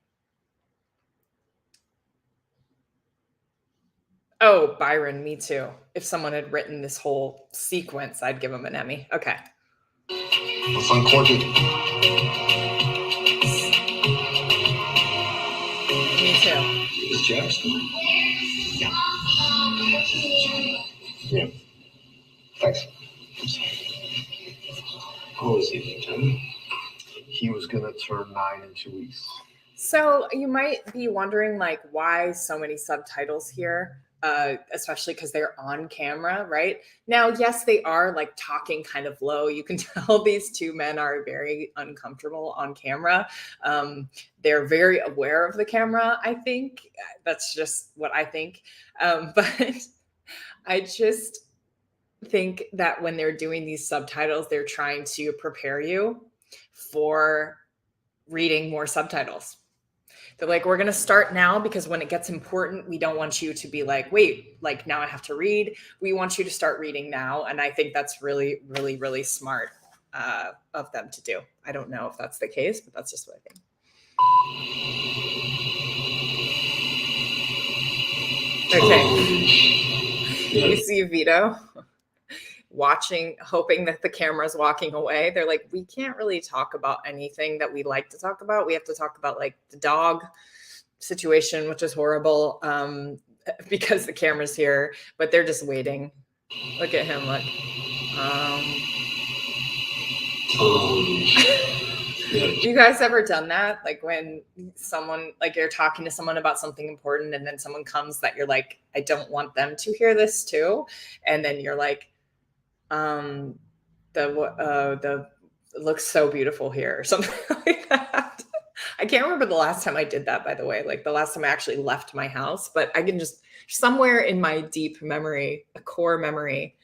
Oh, Byron, me too. If someone had written this whole sequence, I'd give him an Emmy. Okay. Let's uncork it. Me too. Is Jackson? Yeah. Thanks. How old is he, Lieutenant? He was gonna turn 9 in 2 weeks. So you might be wondering, why so many subtitles here? Especially because they're on camera, right? Now, yes, they are talking kind of low. You can tell these two men are very uncomfortable on camera. They're very aware of the camera, I think. That's just what I think. But I just think that when they're doing these subtitles, they're trying to prepare you for reading more subtitles. They're we're going to start now because when it gets important, we don't want you to be wait, now I have to read. We want you to start reading now. And I think that's really, really, really smart of them to do. I don't know if that's the case, but that's just what I think. Okay. You see Vito watching, hoping that the camera's walking away. They're we can't really talk about anything that we like to talk about. We have to talk about the dog situation, which is horrible because the camera's here, but they're just waiting. Look at him. Look. You guys ever done that? When someone, you're talking to someone about something important and then someone comes that you're I don't want them to hear this too. And then you're the looks so beautiful here or something like that. I can't remember the last time I did that, by the way, the last time I actually left my house, but I can just somewhere in my deep memory, a core memory.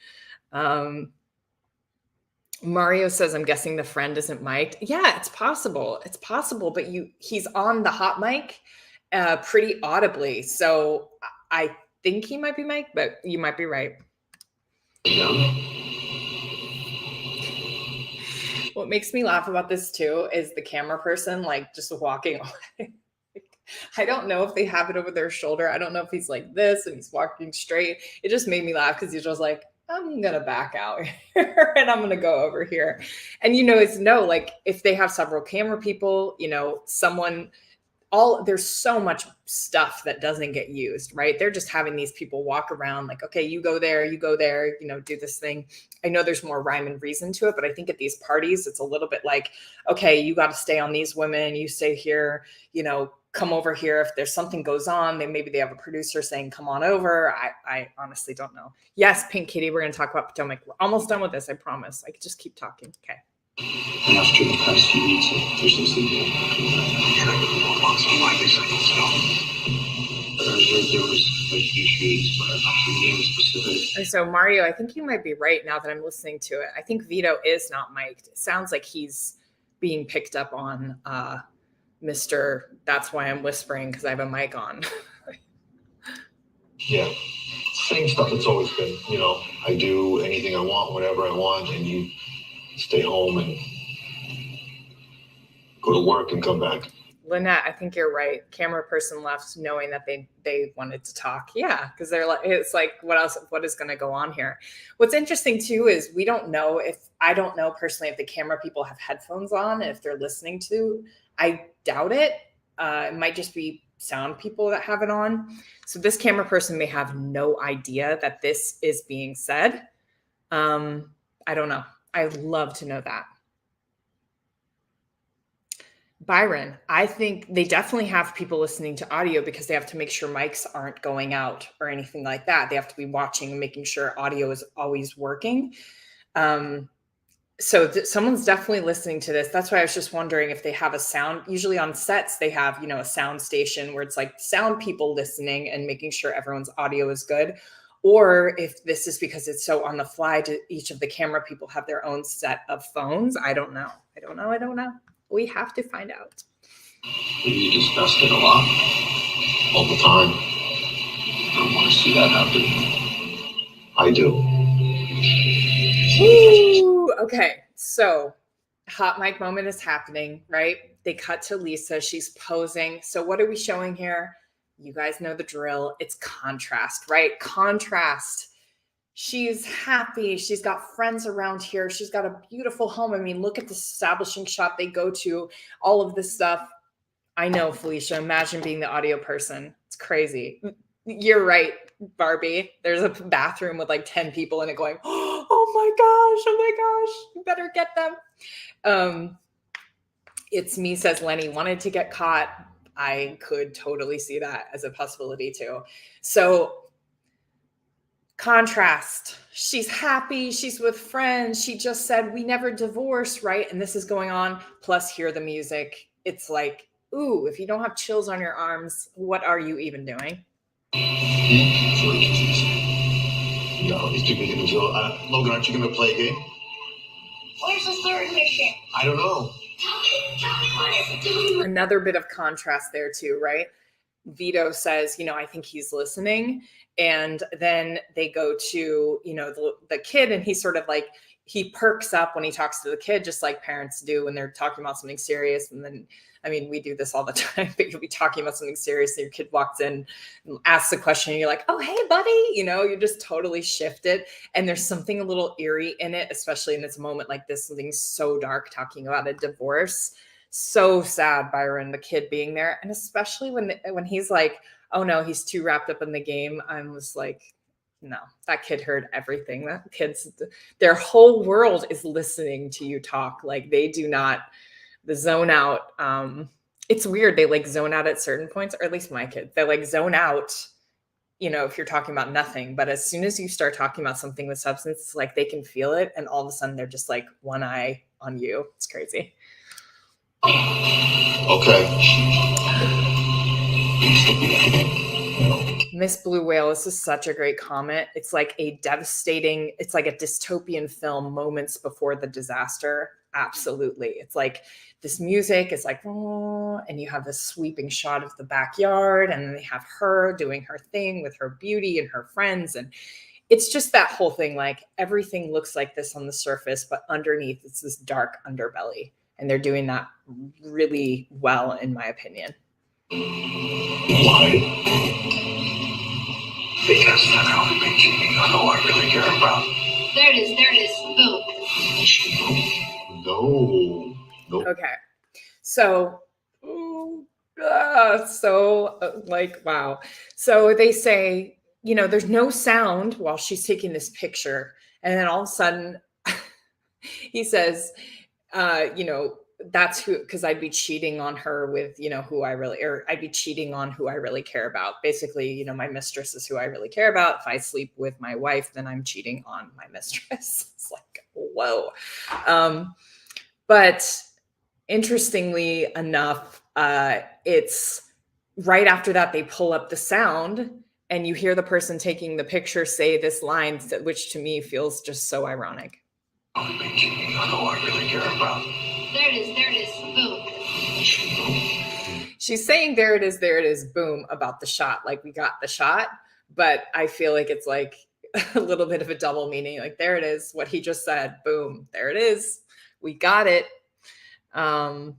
Mario says, I'm guessing the friend isn't mic'd. Yeah, it's possible. It's possible, but he's on the hot mic pretty audibly. So I think he might be mic'd, but you might be right. Yeah. What makes me laugh about this too is the camera person like just walking away. I don't know if they have it over their shoulder. I don't know if he's like this and he's walking straight. It just made me laugh because he's just like, I'm gonna back out here and I'm gonna go over here. And it's like if they have several camera people, someone there's so much stuff that doesn't get used, right? They're just having these people walk around like, okay, you go there, do this thing. I know there's more rhyme and reason to it, but I think at these parties, it's a little bit like, okay, you got to stay on these women, you stay here, come over here. If there's something goes on, maybe they have a producer saying, come on over. I honestly don't know. Yes, Pink Kitty, we're going to talk about Potomac. We're almost done with this, I promise. I could just keep talking. Okay. After the past few weeks of efficiency, there was like issues, but I'm not sure the name specific. And so Mario, I think you might be right now that I'm listening to it. I think Vito is not mic'd. It sounds like he's being picked up on Mr. That's why I'm whispering because I have a mic on. Yeah. Same stuff it's always been, I do anything I want, whatever I want, and you stay home and go to work and come back. Lynette, I think you're right. Camera person left knowing that they wanted to talk. Yeah, because they're like, it's like, what is going to go on here? What's interesting too is I don't know personally if the camera people have headphones on, if they're listening to. I doubt it. It might just be sound people that have it on. So this camera person may have no idea that this is being said. I don't know. I'd love to know that. Byron, I think they definitely have people listening to audio because they have to make sure mics aren't going out or anything like that. They have to be watching and making sure audio is always working. So someone's definitely listening to this. That's why I was just wondering if they have a sound. Usually on sets, they have, a sound station where it's like sound people listening and making sure everyone's audio is good. Or if this is because it's so on the fly, do each of the camera people have their own set of phones? I don't know. We have to find out. You discussed it a lot, all the time. I don't want to see that happen. I do. Woo! Okay, so hot mic moment is happening, right? They cut to Lisa. She's posing. So what are we showing here? You guys know the drill. It's contrast, right? Contrast. She's happy. She's got friends around here. She's got a beautiful home. I mean, look at the establishing shot they go to, all of this stuff. I know, Felicia, imagine being the audio person. It's crazy. You're right, Barbie. There's a bathroom with like 10 people in it going, oh my gosh, you better get them. It's me, says Lenny, wanted to get caught. I could totally see that as a possibility too. So contrast. She's happy. She's with friends. She just said, we never divorce, right? And this is going on. Plus, hear the music. It's like, ooh, if you don't have chills on your arms, what are you even doing? No, he's too big in the deal. Logan, aren't you going to play a game? Where's the third mission? I don't know. Another bit of contrast there too, right? Vito says, I think he's listening. And then they go to, the kid, and he's sort of like, he perks up when he talks to the kid, just like parents do when they're talking about something serious. And then, I mean, we do this all the time, but you'll be talking about something serious and your kid walks in and asks a question and you're like, oh, hey, buddy, you just totally shift it. And there's something a little eerie in it, especially in this moment like this, something so dark, talking about a divorce. So sad, Byron, the kid being there. And especially when he's like, oh no, he's too wrapped up in the game. I was like, no, that kid heard everything. That kid's, their whole world is listening to you talk. Like they do not zone out. It's weird. They like zone out at certain points, or at least my kids, they like zone out, if you're talking about nothing, but as soon as you start talking about something with substance, it's like they can feel it. And all of a sudden they're just like one eye on you. It's crazy. Okay. Miss Blue Whale, this is such a great comment. It's like a dystopian film moments before the disaster. Absolutely. It's like this music is like, oh, and you have this sweeping shot of the backyard, and then they have her doing her thing with her beauty and her friends. And it's just that whole thing. Like everything looks like this on the surface, but underneath it's this dark underbelly. And they're doing that really well, in my opinion. Why? Because that's how we make cheating on who I really care about. There it is. Boom. No. Okay. So, like, wow. So they say, you know, there's no sound while she's taking this picture. And then all of a sudden he says, you know, that's who, because I'd be cheating on her with, you know, I'd be cheating on who I really care about. Basically, you know, my mistress is who I really care about. If I sleep with my wife, then I'm cheating on my mistress. It's like, whoa. But interestingly enough, it's right after that, they pull up the sound and you hear the person taking the picture say this line, which to me feels just so ironic. I've been cheating on who I really care about. There it is. Boom. She's saying there it is, boom, about the shot. Like we got the shot, but I feel like it's like a little bit of a double meaning. Like there it is, what he just said, boom, there it is. We got it. Oh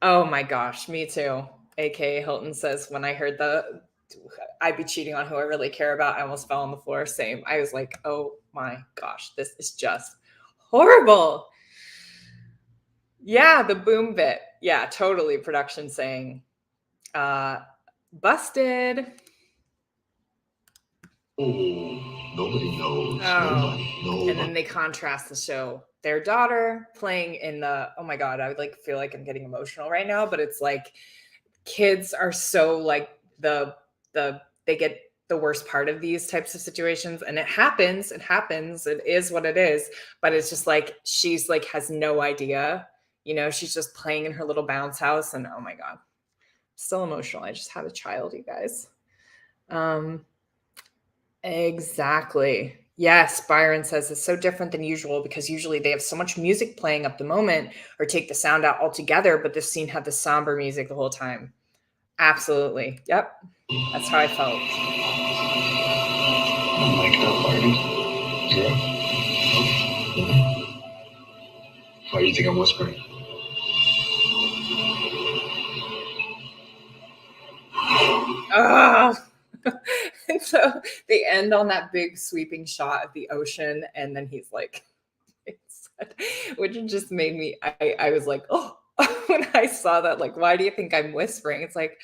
my gosh, me too. AKA Hilton says, when I heard I'd be cheating on who I really care about, I almost fell on the floor. Same. I was like, oh my gosh, this is just horrible. Yeah, the boom bit. Yeah, totally. Production saying, busted. Oh, nobody knows. Oh. And then they contrast the show. Their daughter playing in the, oh my God, I would like feel like I'm getting emotional right now, but it's like kids are so like they get the worst part of these types of situations, and it happens, it is what it is, but it's just like she's like has no idea, you know, she's just playing in her little bounce house, and oh my God, I'm still emotional. I just had a child, you guys. Exactly. Yes, Byron says it's so different than usual because usually they have so much music playing up the moment or take the sound out altogether, but this scene had the somber music the whole time. Absolutely. Yep. That's how I felt. Like that party? Yeah. Why do you think I'm whispering? Oh. And so they end on that big sweeping shot of the ocean, and then he's like, which just made me, I was like, oh, when I saw that, like, why do you think I'm whispering? It's like,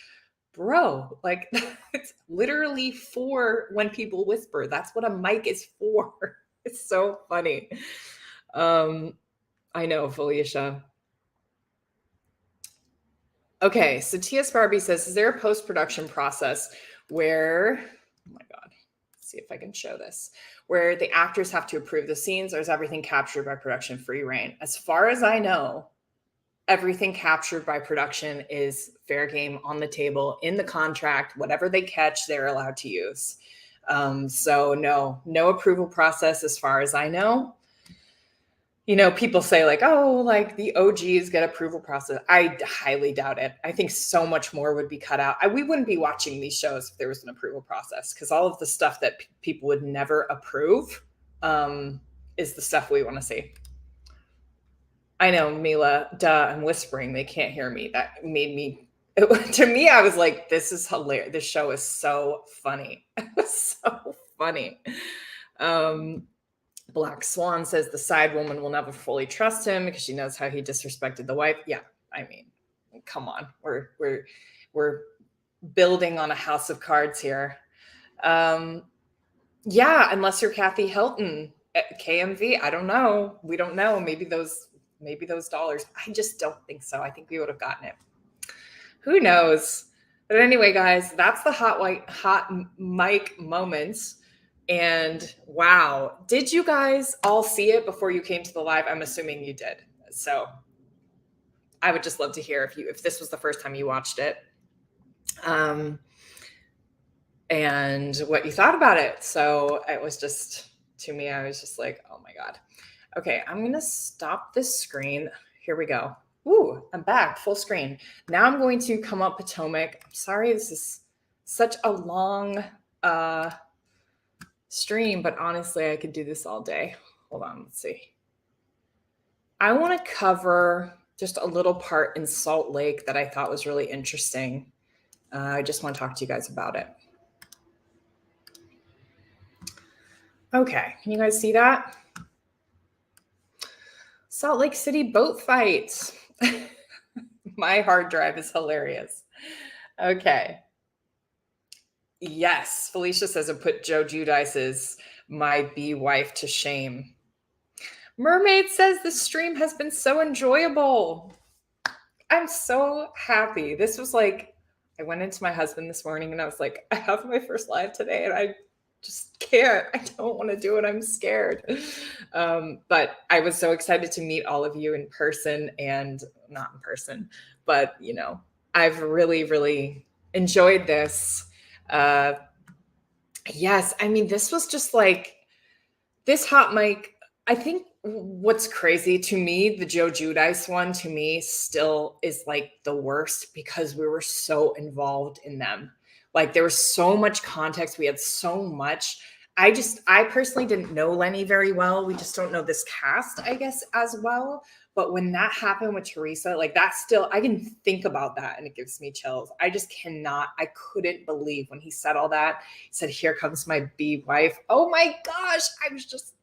bro, like it's literally for when people whisper. That's what a mic is for. It's so funny. I know, Felicia. Okay, so T.S. Barbie says, is there a post-production process where, oh my God, let's see if I can show this, where the actors have to approve the scenes, or is everything captured by production free reign? As far as I know, everything captured by production is fair game on the table in the contract. Whatever they catch, they're allowed to use. So no approval process as far as I know. You know, people say like, oh, like the OGs get approval process. I highly doubt it. I think so much more would be cut out. We wouldn't be watching these shows if there was an approval process, because all of the stuff that people would never approve is the stuff we want to see. I know, Mila, duh, I'm whispering. They can't hear me. That made me, to me, I was like, this is hilarious. This show is so funny. It was so funny. Black Swan says the side woman will never fully trust him because she knows how he disrespected the wife. Yeah, I mean, come on. We're building on a house of cards here. Yeah, unless you're Kathy Hilton at KMV. I don't know. We don't know. Maybe those dollars. I just don't think so. I think we would have gotten it. Who knows? But anyway, guys, that's the hot mic moments. And wow, did you guys all see it before you came to the live? I'm assuming you did. So I would just love to hear if this was the first time you watched it, and what you thought about it. So it was just, to me, I was just like, oh my God. Okay, I'm going to stop this screen. Here we go. Ooh, I'm back, full screen. Now I'm going to come up Potomac. I'm sorry, this is such a long stream, but honestly, I could do this all day. Hold on, let's see. I want to cover just a little part in Salt Lake that I thought was really interesting. I just want to talk to you guys about it. Okay, can you guys see that? Salt Lake City boat fight. My hard drive is hilarious. Okay. Yes, Felicia says it put Joe Giudice's My Bee Wife to shame. Mermaid says the stream has been so enjoyable. I'm so happy. This was like, I went into my husband this morning and I was like, I have my first live today and I just can't. I don't want to do it. I'm scared. But I was so excited to meet all of you in person, and not in person, but you know, I've really, really enjoyed this. Yes, I mean, this was just like this hot mic. I think what's crazy to me, the Joe Giudice one to me still is like the worst because we were so involved in them. Like there was so much context. We had so much. I personally didn't know Lenny very well. We just don't know this cast, I guess, as well. But when that happened with Teresa, like that still, I can think about that and it gives me chills. I just cannot, I couldn't believe when he said all that. He said, "Here comes my bee wife." Oh my gosh. I was just,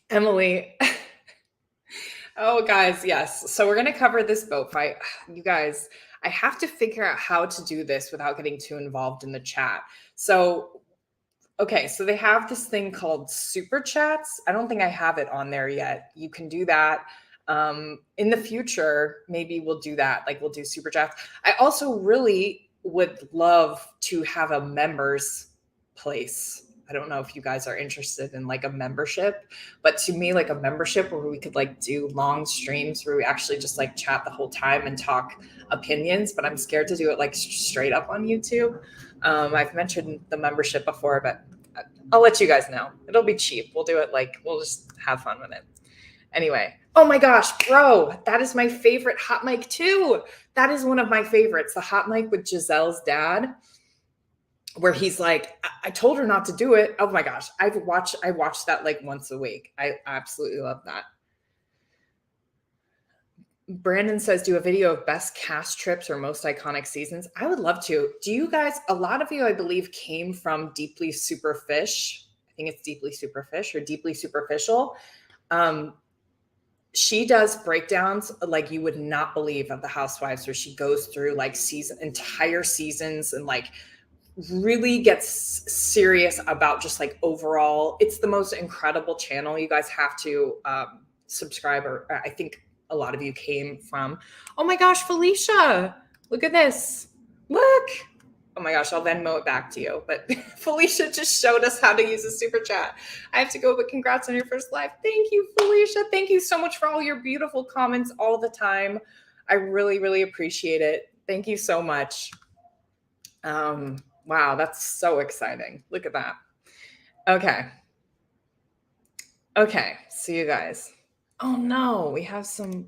Emily. Oh, guys, yes. So we're going to cover this boat fight. You guys, I have to figure out how to do this without getting too involved in the chat. So, okay, so they have this thing called super chats. I don't think I have it on there yet. You can do that. In the future, maybe we'll do that. Like we'll do super chats. I also really would love to have a members place. I don't know if you guys are interested in like a membership, but to me, like a membership where we could like do long streams where we actually just like chat the whole time and talk opinions, but I'm scared to do it like straight up on YouTube. I've mentioned the membership before, but I'll let you guys know. It'll be cheap. We'll do it like, we'll just have fun with it. Anyway, oh my gosh, bro, that is my favorite hot mic too. That is one of my favorites, the hot mic with Giselle's dad, where he's like, I told her not to do it. Oh my gosh. I watch that like once a week. I absolutely love that. Brandon says, do a video of best cast trips or most iconic seasons. I would love to. Do you guys, a lot of you, I believe, came from Deeply Superfish. I think it's Deeply Superfish or Deeply Superficial. She does breakdowns like you would not believe of the Housewives, where she goes through like entire seasons and like really gets serious about just like overall. It's the most incredible channel. You guys have to subscribe, or I think a lot of you came from. Oh my gosh, Felicia, look at this. Look. Oh my gosh, I'll Venmo it back to you. But Felicia just showed us how to use a super chat. I have to go, but congrats on your first live. Thank you, Felicia. Thank you so much for all your beautiful comments all the time. I really, really appreciate it. Thank you so much. Wow, that's so exciting. Look at that. Okay. Okay, see you guys. Oh no, we have some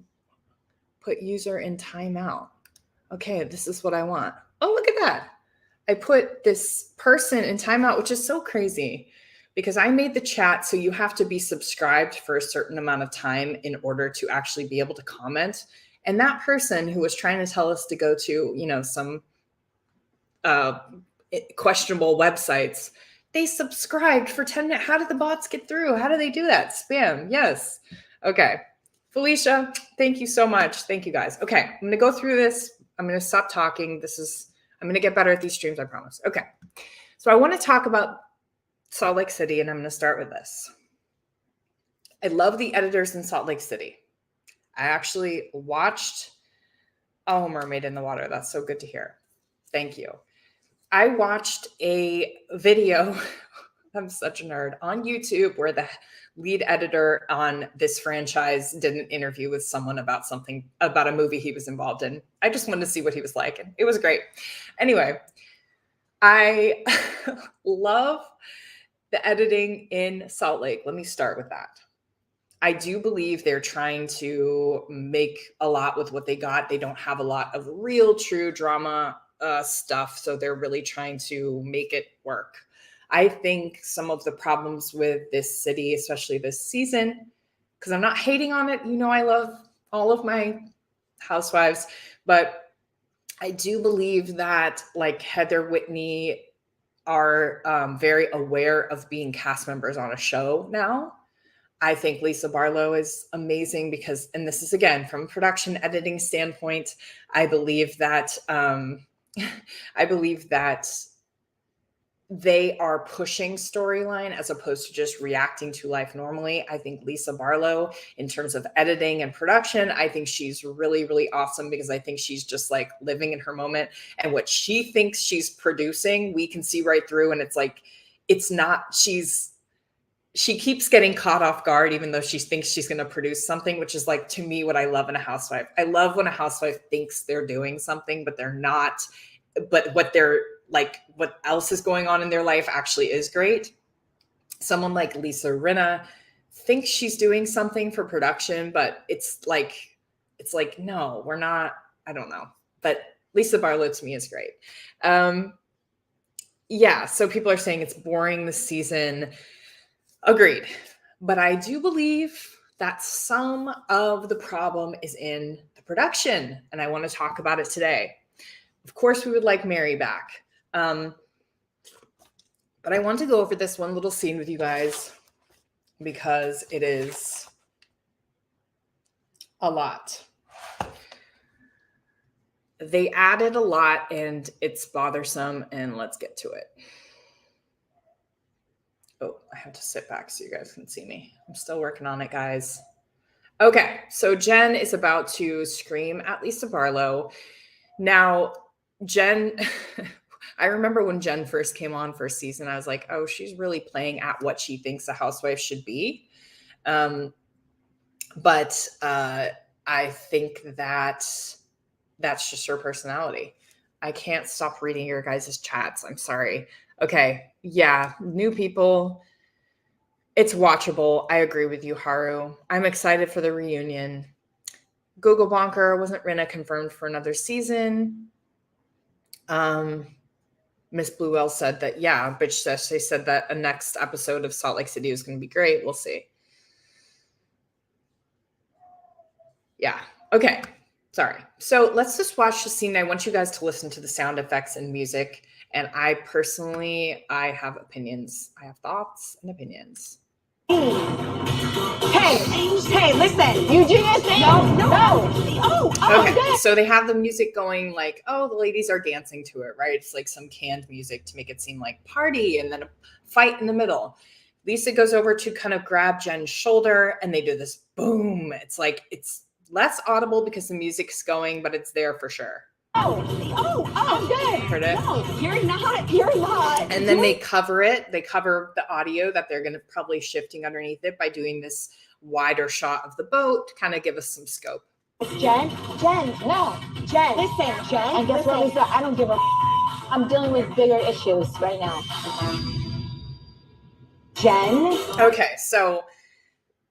put user in timeout. Okay, this is what I want. Oh, look at that. I put this person in timeout, which is so crazy because I made the chat so you have to be subscribed for a certain amount of time in order to actually be able to comment. And that person who was trying to tell us to go to, you know, some questionable websites, they subscribed for 10 minutes. How did the bots get through? How do they do that? Spam. Yes. Okay. Felicia, thank you so much. Thank you guys. Okay. I'm going to go through this. I'm going to stop talking. I'm going to get better at these streams, I promise. Okay. So I want to talk about Salt Lake City, and I'm going to start with this. I love the editors in Salt Lake City. I actually watched, oh, Mermaid in the Water. That's so good to hear. Thank you. I watched a video, I'm such a nerd, on YouTube where the lead editor on this franchise did an interview with someone about something, about a movie he was involved in. I just wanted to see what he was like, and it was great. Anyway, I love the editing in Salt Lake. Let me start with that. I do believe they're trying to make a lot with what they got. They don't have a lot of real true drama stuff. So they're really trying to make it work. I think some of the problems with this city, especially this season, because I'm not hating on it. I love all of my housewives, but I do believe that like Heather Whitney are very aware of being cast members on a show now. I think Lisa Barlow is amazing because, and this is again from a production editing standpoint, I believe that they are pushing storyline as opposed to just reacting to life normally. I think Lisa Barlow, in terms of editing and production, I think she's really, really awesome because I think she's just like living in her moment. And what she thinks she's producing, we can see right through. And it's like, it's not, she keeps getting caught off guard, even though she thinks she's going to produce something, which is like, to me, what I love in a housewife. I love when a housewife thinks they're doing something, but they're not. But what else is going on in their life actually is great. Someone like Lisa Rinna thinks she's doing something for production, but it's like, no, we're not. I don't know. But Lisa Barlow to me is great. Yeah. So people are saying it's boring this season. Agreed. But I do believe that some of the problem is in the production, and I want to talk about it today. Of course, we would like Mary back. But I want to go over this one little scene with you guys because it is a lot. They added a lot and it's bothersome, and let's get to it. Oh, I have to sit back so you guys can see me. I'm still working on it, guys. Okay, so Jen is about to scream at Lisa Barlow. Now, Jen, I remember when Jen first came on first season, I was like, oh, she's really playing at what she thinks a housewife should be. But I think that's just her personality. I can't stop reading your guys' chats. I'm sorry. Okay. Yeah. New people. It's watchable. I agree with you, Haru. I'm excited for the reunion. Google Bonker, wasn't Rinna confirmed for another season? Miss Bluewell said that, yeah, bitch says they said that a next episode of Salt Lake City is going to be great. We'll see. Yeah. Okay. Sorry. So let's just watch the scene. I want you guys to listen to the sound effects and music. And I have opinions. I have thoughts and opinions. Hey, listen. You do this thing? No. Okay, so they have the music going like, oh, the ladies are dancing to it, right? It's like some canned music to make it seem like party and then a fight in the middle. Lisa goes over to kind of grab Jen's shoulder and they do this boom. It's like, it's less audible because the music's going, but it's there for sure. Oh, good. Heard it? No, you're not. And then they cover it. They cover the audio that they're going to probably shifting underneath it by doing this wider shot of the boat to kind of give us some scope. Jen, no. Jen, listen, Jen. And guess what, Lisa? I don't give a I'm dealing with bigger issues right now. Jen? Okay, so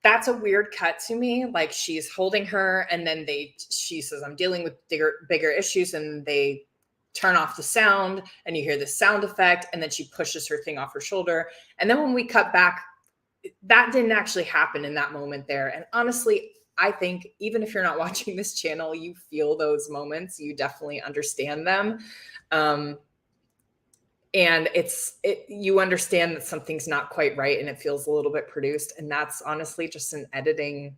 that's a weird cut to me. Like she's holding her and then she says, I'm dealing with bigger issues, and they turn off the sound and you hear the sound effect, and then she pushes her thing off her shoulder. And then when we cut back, that didn't actually happen in that moment there. And honestly, I think even if you're not watching this channel, you feel those moments. You definitely understand them. And you understand that something's not quite right and it feels a little bit produced. And that's honestly just an editing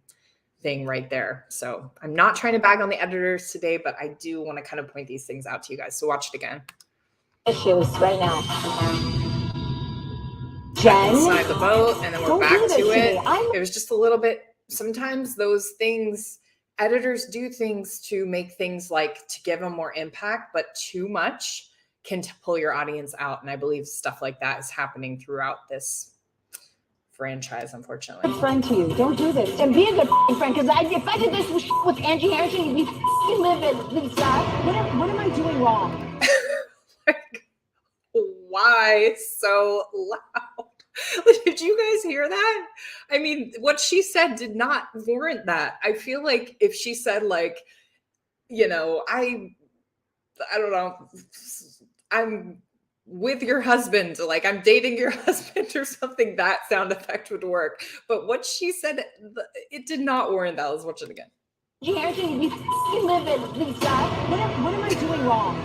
thing right there. So I'm not trying to bag on the editors today, but I do want to kind of point these things out to you guys. So watch it again. Issues right now. Jen? Inside the boat, and then we're back to it. It was just a little bit, sometimes those things, editors do things to make things like to give them more impact, but too much can pull your audience out. And I believe stuff like that is happening throughout this franchise, unfortunately. Friend to you. Don't do this. And be a good friend, because if I did this with Angie Harrison, you'd be livid, Lisa. What am I doing wrong? Why so loud? Did you guys hear that? I mean, what she said did not warrant that. I feel like if she said like, I don't know, I'm with your husband, like I'm dating your husband or something, that sound effect would work. But what she said, it did not warrant that. Let's watch it again. Anthony, we live in Lisa. What am I doing wrong?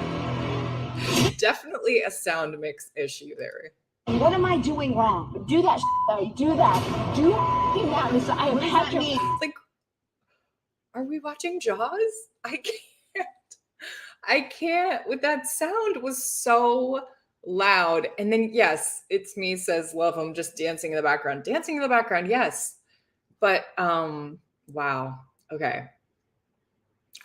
Definitely a sound mix issue there. What am I doing wrong? Do that, though. Do that. Do that, Lisa. I have your. Like, are we watching Jaws? I can't. With that sound was so loud. And then yes, it's me says love him, just dancing in the background. Dancing in the background, yes. But wow. Okay.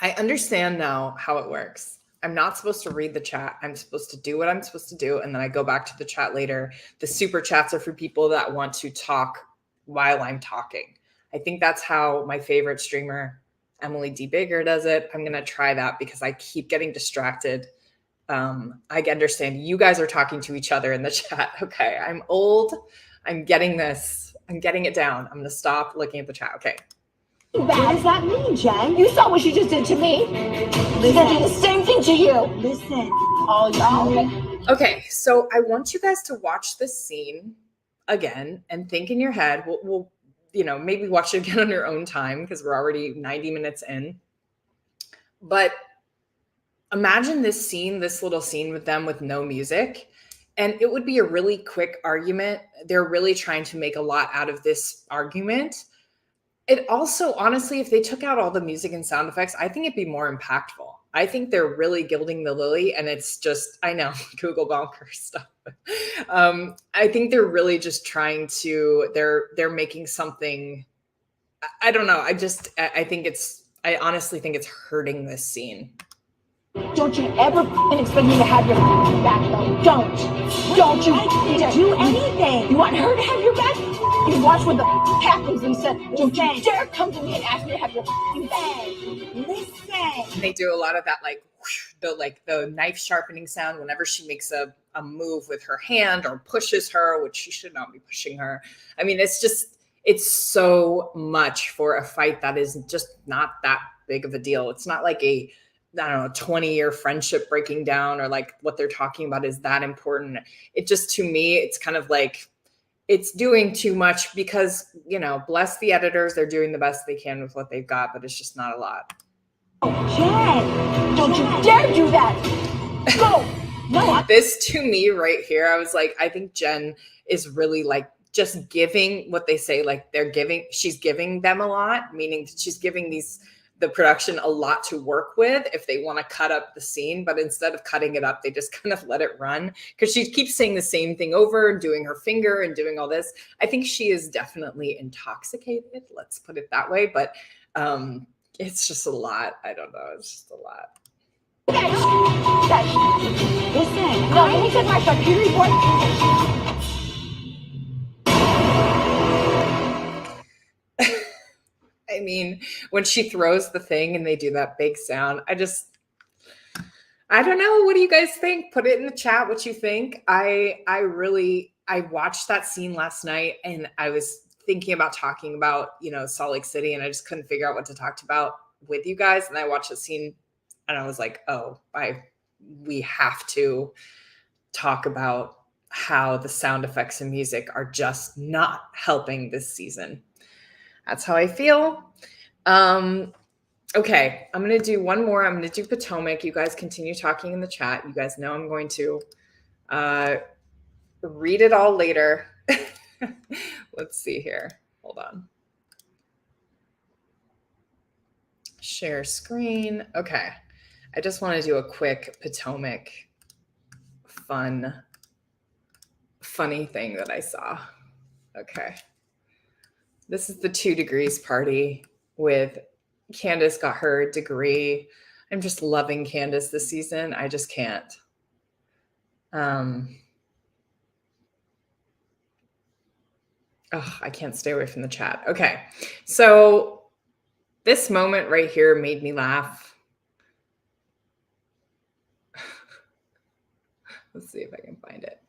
I understand now how it works. I'm not supposed to read the chat. I'm supposed to do what I'm supposed to do. And then I go back to the chat later. The super chats are for people that want to talk while I'm talking. I think that's how my favorite streamer, Emily D. Baker, does it. I'm going to try that because I keep getting distracted. I understand you guys are talking to each other in the chat. Okay. I'm old. I'm getting this. I'm getting it down. I'm going to stop looking at the chat. Okay. What does that mean, Jen? You saw what she just did to me. She's gonna do the same thing to you. Listen, all y'all. Okay, so I want you guys to watch this scene again and think in your head. We'll maybe watch it again on your own time because we're already 90 minutes in. But imagine this scene, this little scene with them with no music. And it would be a really quick argument. They're really trying to make a lot out of this argument. It also, honestly, if they took out all the music and sound effects, I think it'd be more impactful. I think they're really gilding the lily, and it's just, I know, Google bonker stuff. I think they're really just trying to, they're making something, I don't know. I honestly think it's hurting this scene. Don't you ever expect me to have your back, though. Don't you do anything. You want her to have your back? You watch what the happens and said, don't you dare come to me and ask me to have your back. Listen. And they do a lot of that, like the knife sharpening sound whenever she makes a move with her hand or pushes her, which she should not be pushing her. I mean, it's so much for a fight that is just not that big of a deal. It's not like a 20-year friendship breaking down, or like what they're talking about is that important. It just, to me, it's kind of like, it's doing too much because, bless the editors. They're doing the best they can with what they've got, but it's just not a lot. Oh, Jen, don't you dare do that. Go. No. This, to me right here, I was like, I think Jen is really like just giving what they say, like she's giving them a lot, meaning she's giving the production a lot to work with if they want to cut up the scene. But instead of cutting it up, they just kind of let it run because she keeps saying the same thing over and doing her finger and doing all this. I think she is definitely intoxicated. Let's put it that way. But it's just a lot. I don't know. It's just a lot. Listen, no, let me get my computer report. I mean, when she throws the thing and they do that big sound, I don't know. What do you guys think? Put it in the chat what you think. I watched that scene last night and I was thinking about talking about, Salt Lake City, and I just couldn't figure out what to talk about with you guys. And I watched the scene and I was like, oh, we have to talk about how the sound effects and music are just not helping this season. That's how I feel. Okay, I'm going to do one more. I'm going to do Potomac. You guys continue talking in the chat. You guys know I'm going to read it all later. Let's see here. Hold on. Share screen. Okay. I just want to do a quick Potomac funny thing that I saw. Okay. This is the 2 degrees party with Candace got her degree. I'm just loving Candace this season. I just can't. I can't stay away from the chat. Okay. So this moment right here made me laugh. Let's see if I can find it.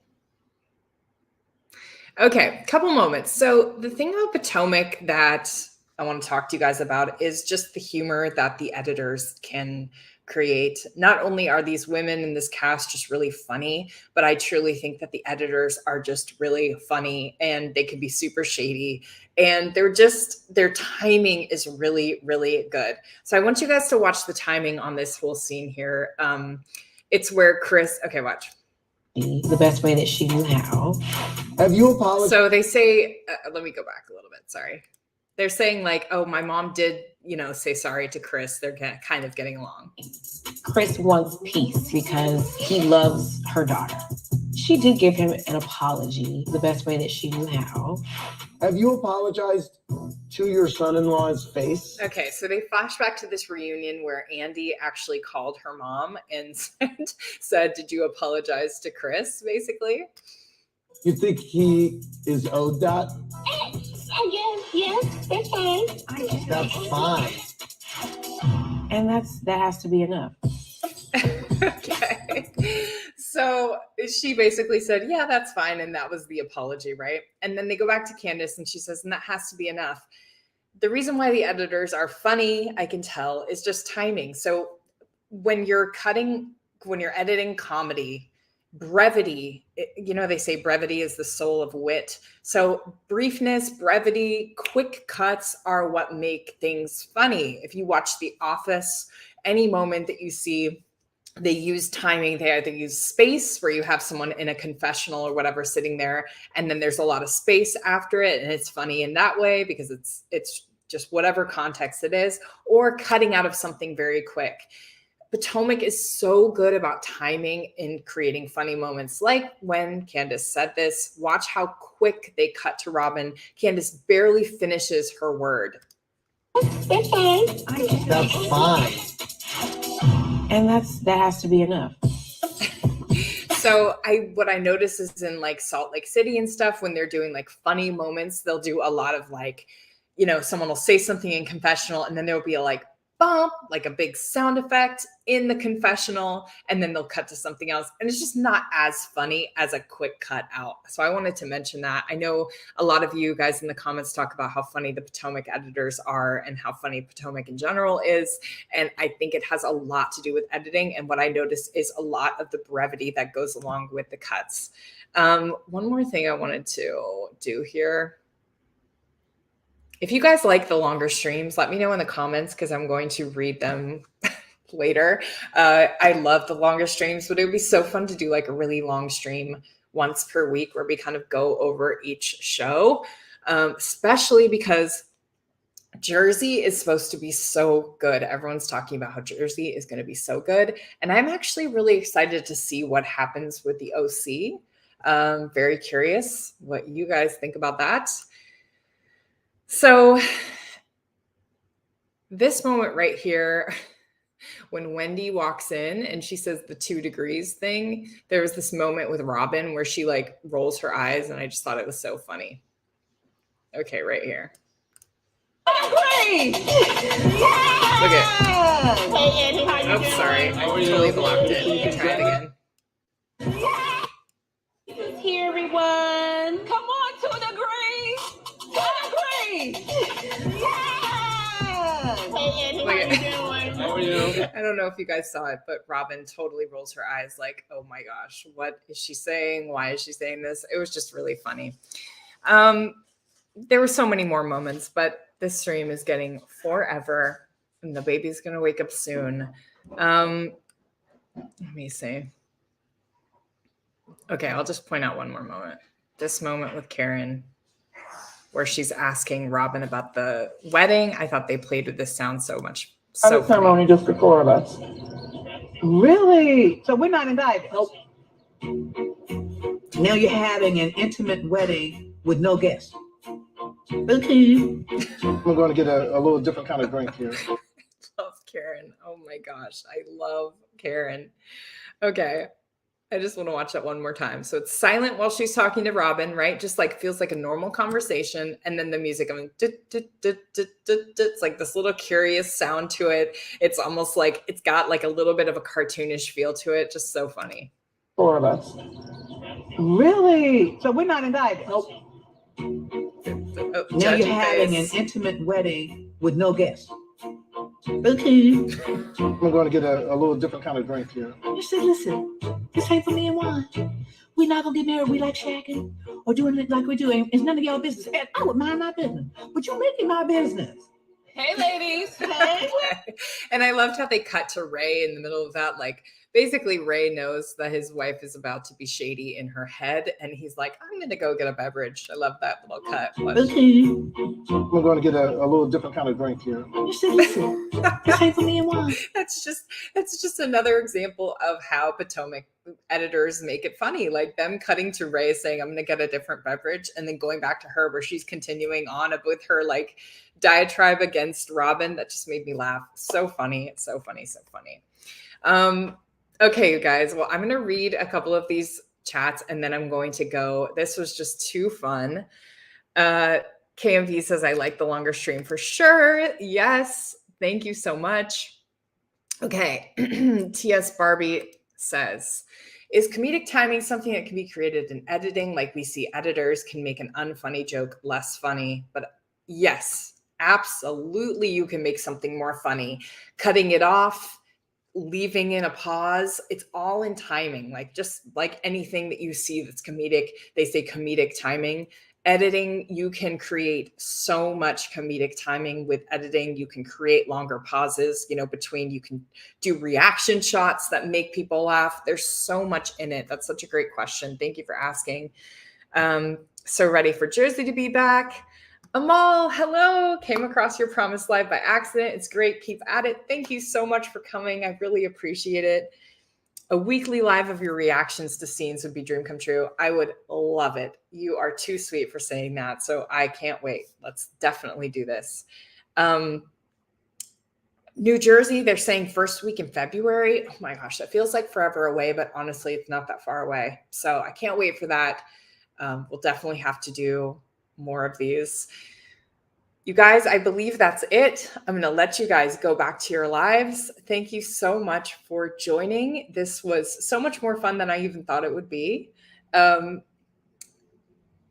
Okay, couple moments. So the thing about Potomac that I want to talk to you guys about is just the humor that the editors can create. Not only are these women in this cast just really funny, but I truly think that the editors are just really funny, and they can be super shady, and their timing is really, really good. So I want you guys to watch the timing on this whole scene here. It's where Chris, okay, watch. The best way that she knew how. Have you apologized? So they say, let me go back a little bit. Sorry. They're saying like, oh, my mom did, say sorry to Chris. They're kind of getting along. Chris wants peace because he loves her daughter. She did give him an apology the best way that she knew how. Have you apologized to your son-in-law's face? Okay, so they flash back to this reunion where Andy actually called her mom and said, did you apologize to Chris, basically? You think he is owed that? Yes, that's fine. That's fine. And that has to be enough. Okay. So she basically said, yeah, that's fine. And that was the apology, right? And then they go back to Candace and she says, and that has to be enough. The reason why the editors are funny, I can tell, is just timing. So when you're editing comedy, brevity, they say brevity is the soul of wit. So briefness, brevity, quick cuts are what make things funny. If you watch The Office, any moment that you see, they use timing. They either use space where you have someone in a confessional or whatever sitting there, and then there's a lot of space after it, and it's funny in that way because it's just whatever context it is, or cutting out of something very quick. Potomac is so good about timing in creating funny moments. Like when Candace said this, watch how quick they cut to Robin. Candace barely finishes her word. That's fine. That's fine. And that has to be enough. So what I notice is in like Salt Lake City and stuff, when they're doing like funny moments, they'll do a lot of like, someone will say something in confessional and then there'll be a like bump, like a big sound effect in the confessional, and then they'll cut to something else. And it's just not as funny as a quick cut out. So I wanted to mention that. I know a lot of you guys in the comments talk about how funny the Potomac editors are and how funny Potomac in general is. And I think it has a lot to do with editing. And what I notice is a lot of the brevity that goes along with the cuts. One more thing I wanted to do here. If you guys like the longer streams, let me know in the comments because I'm going to read them later. I love the longer streams, but it would be so fun to do like a really long stream once per week where we kind of go over each show, especially because Jersey is supposed to be so good. Everyone's talking about how Jersey is going to be so good. And I'm actually really excited to see what happens with the OC. Very curious what you guys think about that. So this moment right here, when Wendy walks in and she says the 2 degrees thing, there was this moment with Robin where she like rolls her eyes, and I just thought it was so funny. Okay, right here. Great! Look at it. Hey, Andy, how you doing? Oh, sorry. I totally blocked it. Try it again. Here, everyone. Come on, 2 degrees. 2 degrees. Yeah. Hey, Andy, how you doing? How are you? I don't know if you guys saw it, but Robin totally rolls her eyes like, oh my gosh, what is she saying? Why is she saying this? It was just really funny. There were so many more moments, but this stream is getting forever and the baby's going to wake up soon. Let me see. Okay, I'll just point out one more moment. This moment with Karen, where she's asking Robin about the wedding. I thought they played with this sound so much. So the ceremony just the 4 of us. Really? So we're not invited? Nope. Now you're having an intimate wedding with no guests. Okay. We're going to get a little different kind of drink here. love Karen. Oh my gosh, I love Karen. Okay. I just want to watch that one more time. So it's silent while she's talking to Robin, right? Just like feels like a normal conversation. And then the music, it's like this little curious sound to it. It's almost like it's got like a little bit of a cartoonish feel to it. Just so funny. 4 of us. Really? So we're not invited? Nope. Now you're having an intimate wedding with no guests. Okay. I'm going to get a little different kind of drink here. You said, listen, this ain't for me and Juan. We not gonna get married. We like shacking or doing it like we do. It's none of y'all business. And I would mind my business, but you making my business. Hey, ladies. Hey. And I loved how they cut to Ray in the middle of that. Like, basically, Ray knows that his wife is about to be shady in her head. And he's like, I'm going to go get a beverage. I love that little cut. Okay. I'm going to get a little different kind of drink here. You said, listen, this ain't for me and Juan. That's just another example of how Potomac editors make it funny, like them cutting to Ray saying, I'm going to get a different beverage, and then going back to her where she's continuing on with her like diatribe against Robin. That just made me laugh. So funny. It's so funny. So funny. Okay, you guys. Well, I'm going to read a couple of these chats and then I'm going to go. This was just too fun. KMV says, I like the longer stream for sure. Yes. Thank you so much. Okay. TS Barbie says, is comedic timing something that can be created in editing? Like we see editors can make an unfunny joke less funny, but yes, absolutely. You can make something more funny, cutting it off, leaving in a pause. It's all in timing. Like just like anything that you see that's comedic, they say comedic timing. Editing, you can create so much comedic timing with editing. You can create longer pauses, between, you can do reaction shots that make people laugh. There's so much in it. That's such a great question. Thank you for asking. So ready for Jersey to be back. Amal, hello. Came across your Promise Live by accident. It's great. Keep at it. Thank you so much for coming. I really appreciate it. A weekly live of your reactions to scenes would be dream come true. I would love it. You are too sweet for saying that. So I can't wait. Let's definitely do this. New Jersey, they're saying first week in February. Oh my gosh, that feels like forever away, but honestly, it's not that far away. So I can't wait for that. We'll definitely have to do more of these. You guys, I believe that's it. I'm going to let you guys go back to your lives. Thank you so much for joining. This was so much more fun than I even thought it would be.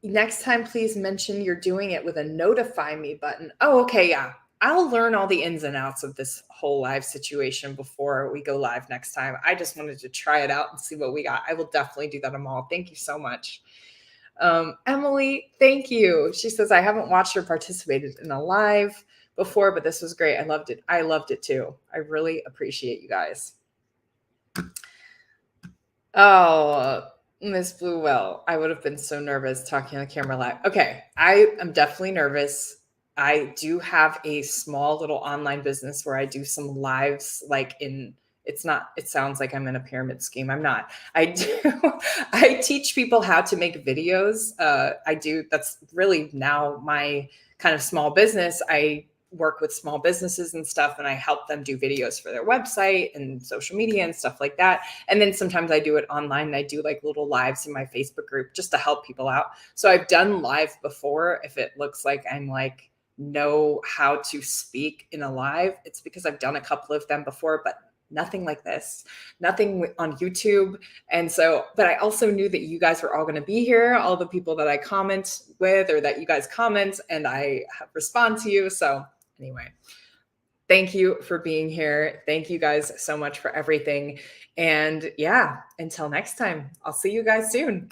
Next time, please mention you're doing it with a notify me button. Oh, okay. Yeah. I'll learn all the ins and outs of this whole live situation before we go live next time. I just wanted to try it out and see what we got. I will definitely do that, Amal. Thank you so much. Emily, thank you. She says, I haven't watched or participated in a live before, but this was great. I loved it. I loved it too. I really appreciate you guys. Oh, Miss Bluewell, I would have been so nervous talking on the camera live. Okay, I am definitely nervous. I do have a small little online business where I do some lives it sounds like I'm in a pyramid scheme. I'm not. I teach people how to make videos. That's really now my kind of small business. I work with small businesses and stuff, and I help them do videos for their website and social media and stuff like that. And then sometimes I do it online, and I do like little lives in my Facebook group just to help people out. So I've done live before. If it looks like I'm know how to speak in a live, it's because I've done a couple of them before, but nothing like this, nothing on YouTube. And so, but I also knew that you guys were all going to be here, all the people that I comment with, or that you guys comment and I respond to you. So anyway, thank you for being here. Thank you guys so much for everything. And yeah, until next time, I'll see you guys soon.